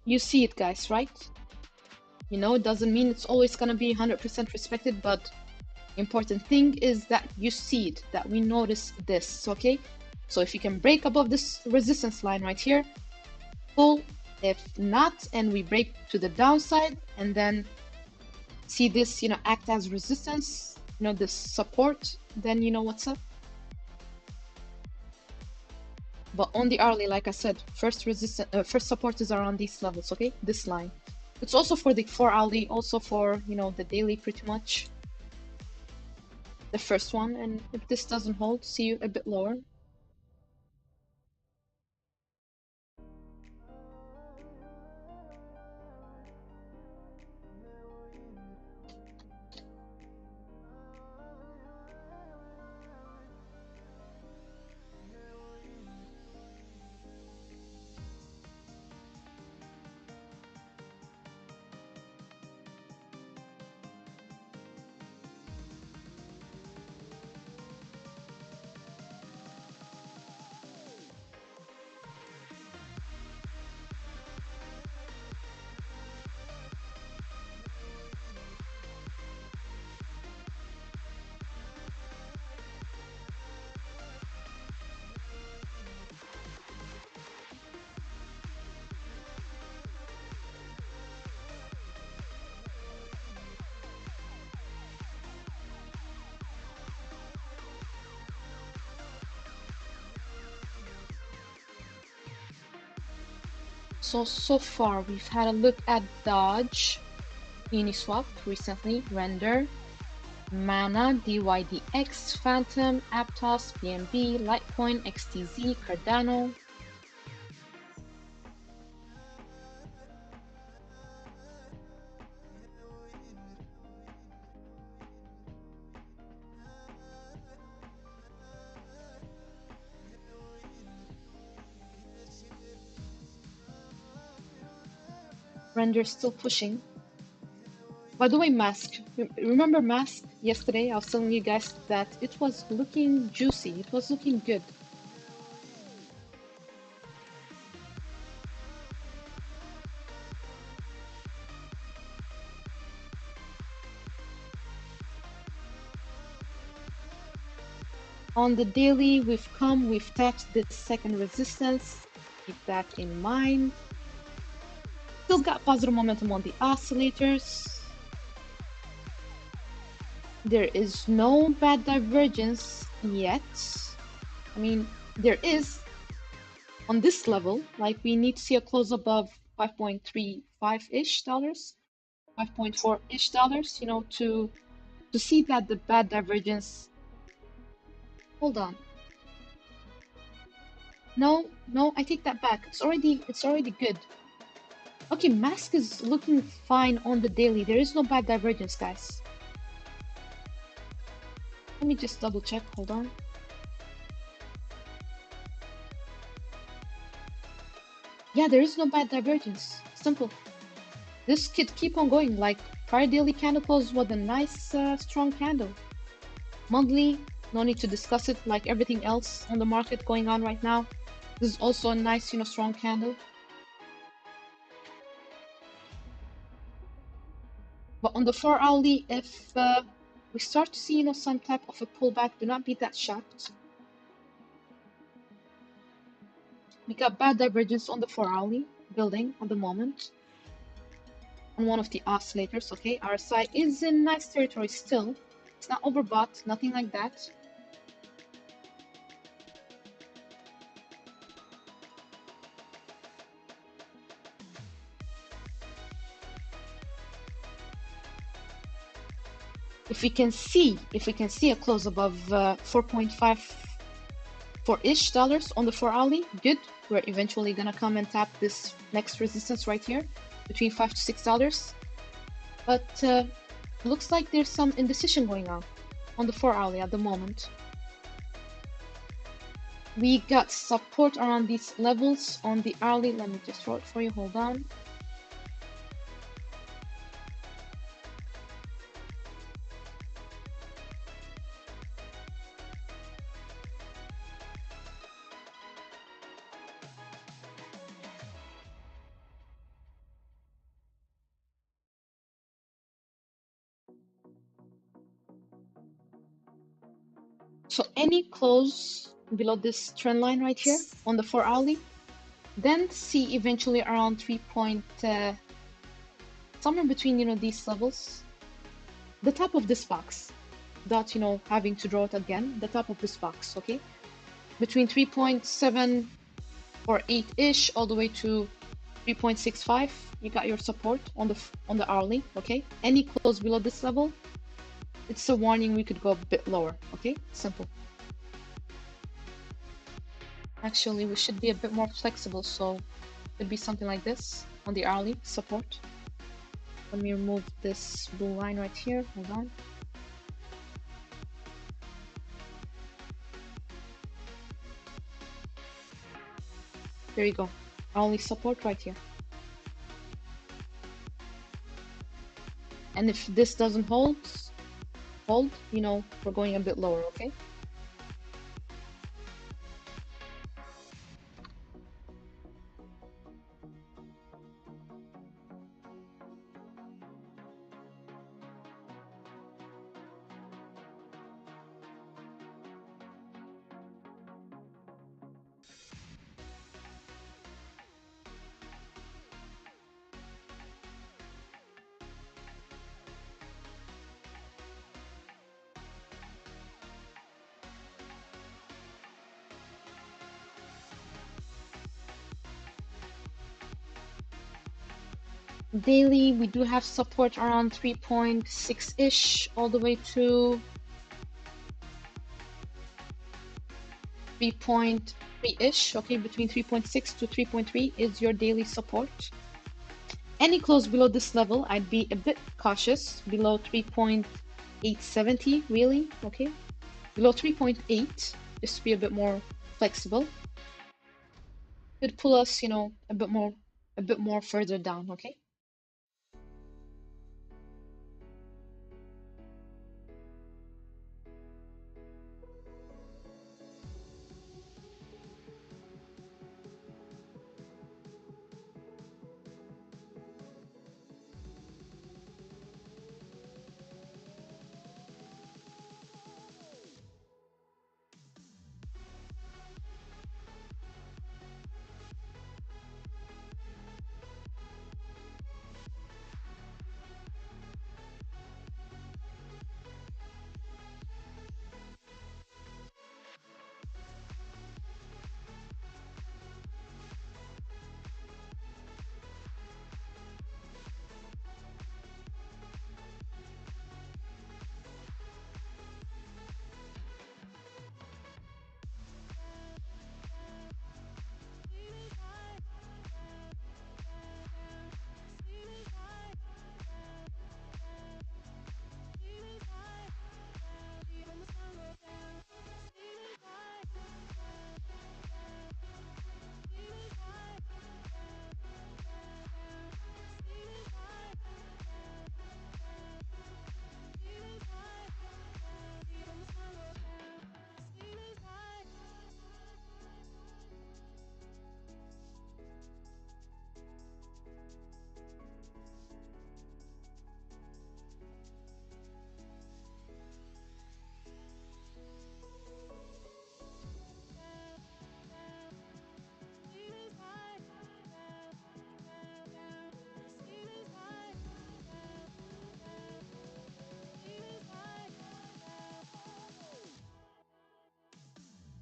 You see it, guys, right? You know, it doesn't mean it's always gonna be 100% respected, but important thing is that you see it, that we notice this, okay? So if you can break above this resistance line right here, pull. If not, and we break to the downside, and then see this, you know, act as resistance, you know, this support, then you know what's up. But on the hourly, like I said, first support is around these levels, okay? This line. It's also for the 4-hourly, also for, you know, the daily pretty much. The first one, and if this doesn't hold, see you a bit lower. So far we've had a look at Dodge, Uniswap recently, Render, Mana, DYDX, Phantom, Aptos, BNB, Litecoin, XTZ, Cardano. Render still pushing. By the way, Mask. Remember Mask yesterday? I was telling you guys that it was looking juicy. It was looking good. On the daily, we've tapped this second resistance. Keep that in mind. Still got positive momentum on the oscillators. There is no bad divergence yet. I mean, there is on this level, like we need to see a close above 5.35-ish dollars, 5.4-ish dollars, you know, to see that the bad divergence. Hold on. No, I take that back. It's already good. Okay, Mask is looking fine on the daily. There is no bad divergence, guys. Let me just double check. Hold on. Yeah, there is no bad divergence. Simple. This could keep on going. Like prior daily candle close was a nice strong candle. Monthly, no need to discuss it. Like everything else on the market going on right now, this is also a nice, you know, strong candle. But on the 4-hourly, if we start to see, you know, some type of a pullback, do not be that shocked. We got bad divergence on the 4-hourly building at the moment. On one of the oscillators, okay? RSI is in nice territory still. It's not overbought, nothing like that. If we can see a close above 4.54-ish dollars on the 4 hourly, good. We're eventually gonna come and tap this next resistance right here between $5 to $6. But looks like there's some indecision going on the 4 hourly at the moment. We got support around these levels on the hourly. Let me just draw it for you. Hold on. So any close below this trend line right here on the 4 hourly, then see eventually around 3 point, somewhere between, these levels, the top of this box, without, having to draw it again, the top of this box, okay? Between 3.7 or 8-ish all the way to 3.65, you got your support on the hourly, okay? Any close below this level, it's a warning we could go a bit lower, okay? Simple. Actually, we should be a bit more flexible, so it could be something like this on the hourly support. Let me remove this blue line right here. Hold on. There you go. Hourly support right here. And if this doesn't hold, we're going a bit lower, okay? Daily, we do have support around 3.6-ish all the way to 3.3-ish, okay? Between 3.6 to 3.3 is your daily support. Any close below this level, I'd be a bit cautious. Below 3.870, really, okay? Below 3.8, just to be a bit more flexible. Could pull us, a bit more further down, okay?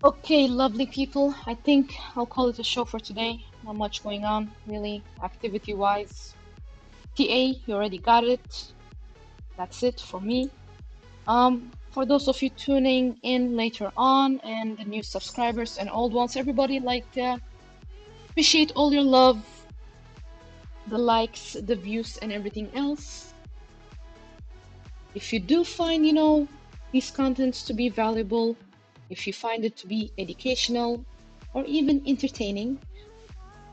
Okay, lovely people. I think I'll call it a show for today. Not much going on, really, activity-wise. TA, you already got it. That's it for me. For those of you tuning in later on, and the new subscribers and old ones, everybody, like, appreciate all your love, the likes, the views, and everything else. If you do find, these contents to be valuable, if you find it to be educational or even entertaining,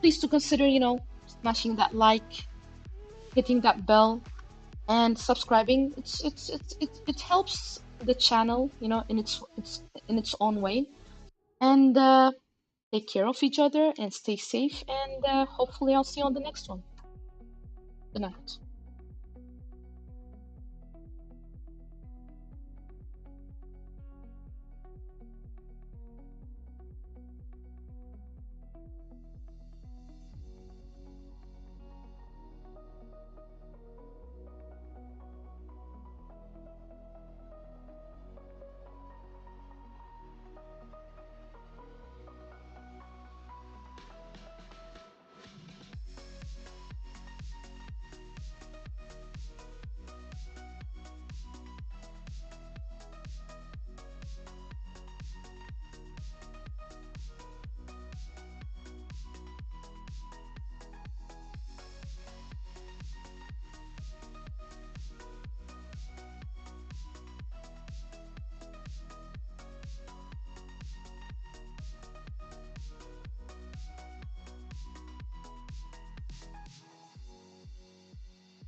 please do consider, smashing that like, hitting that bell, and subscribing. It helps the channel, in its own way. And take care of each other and stay safe. And hopefully, I'll see you on the next one. Good night.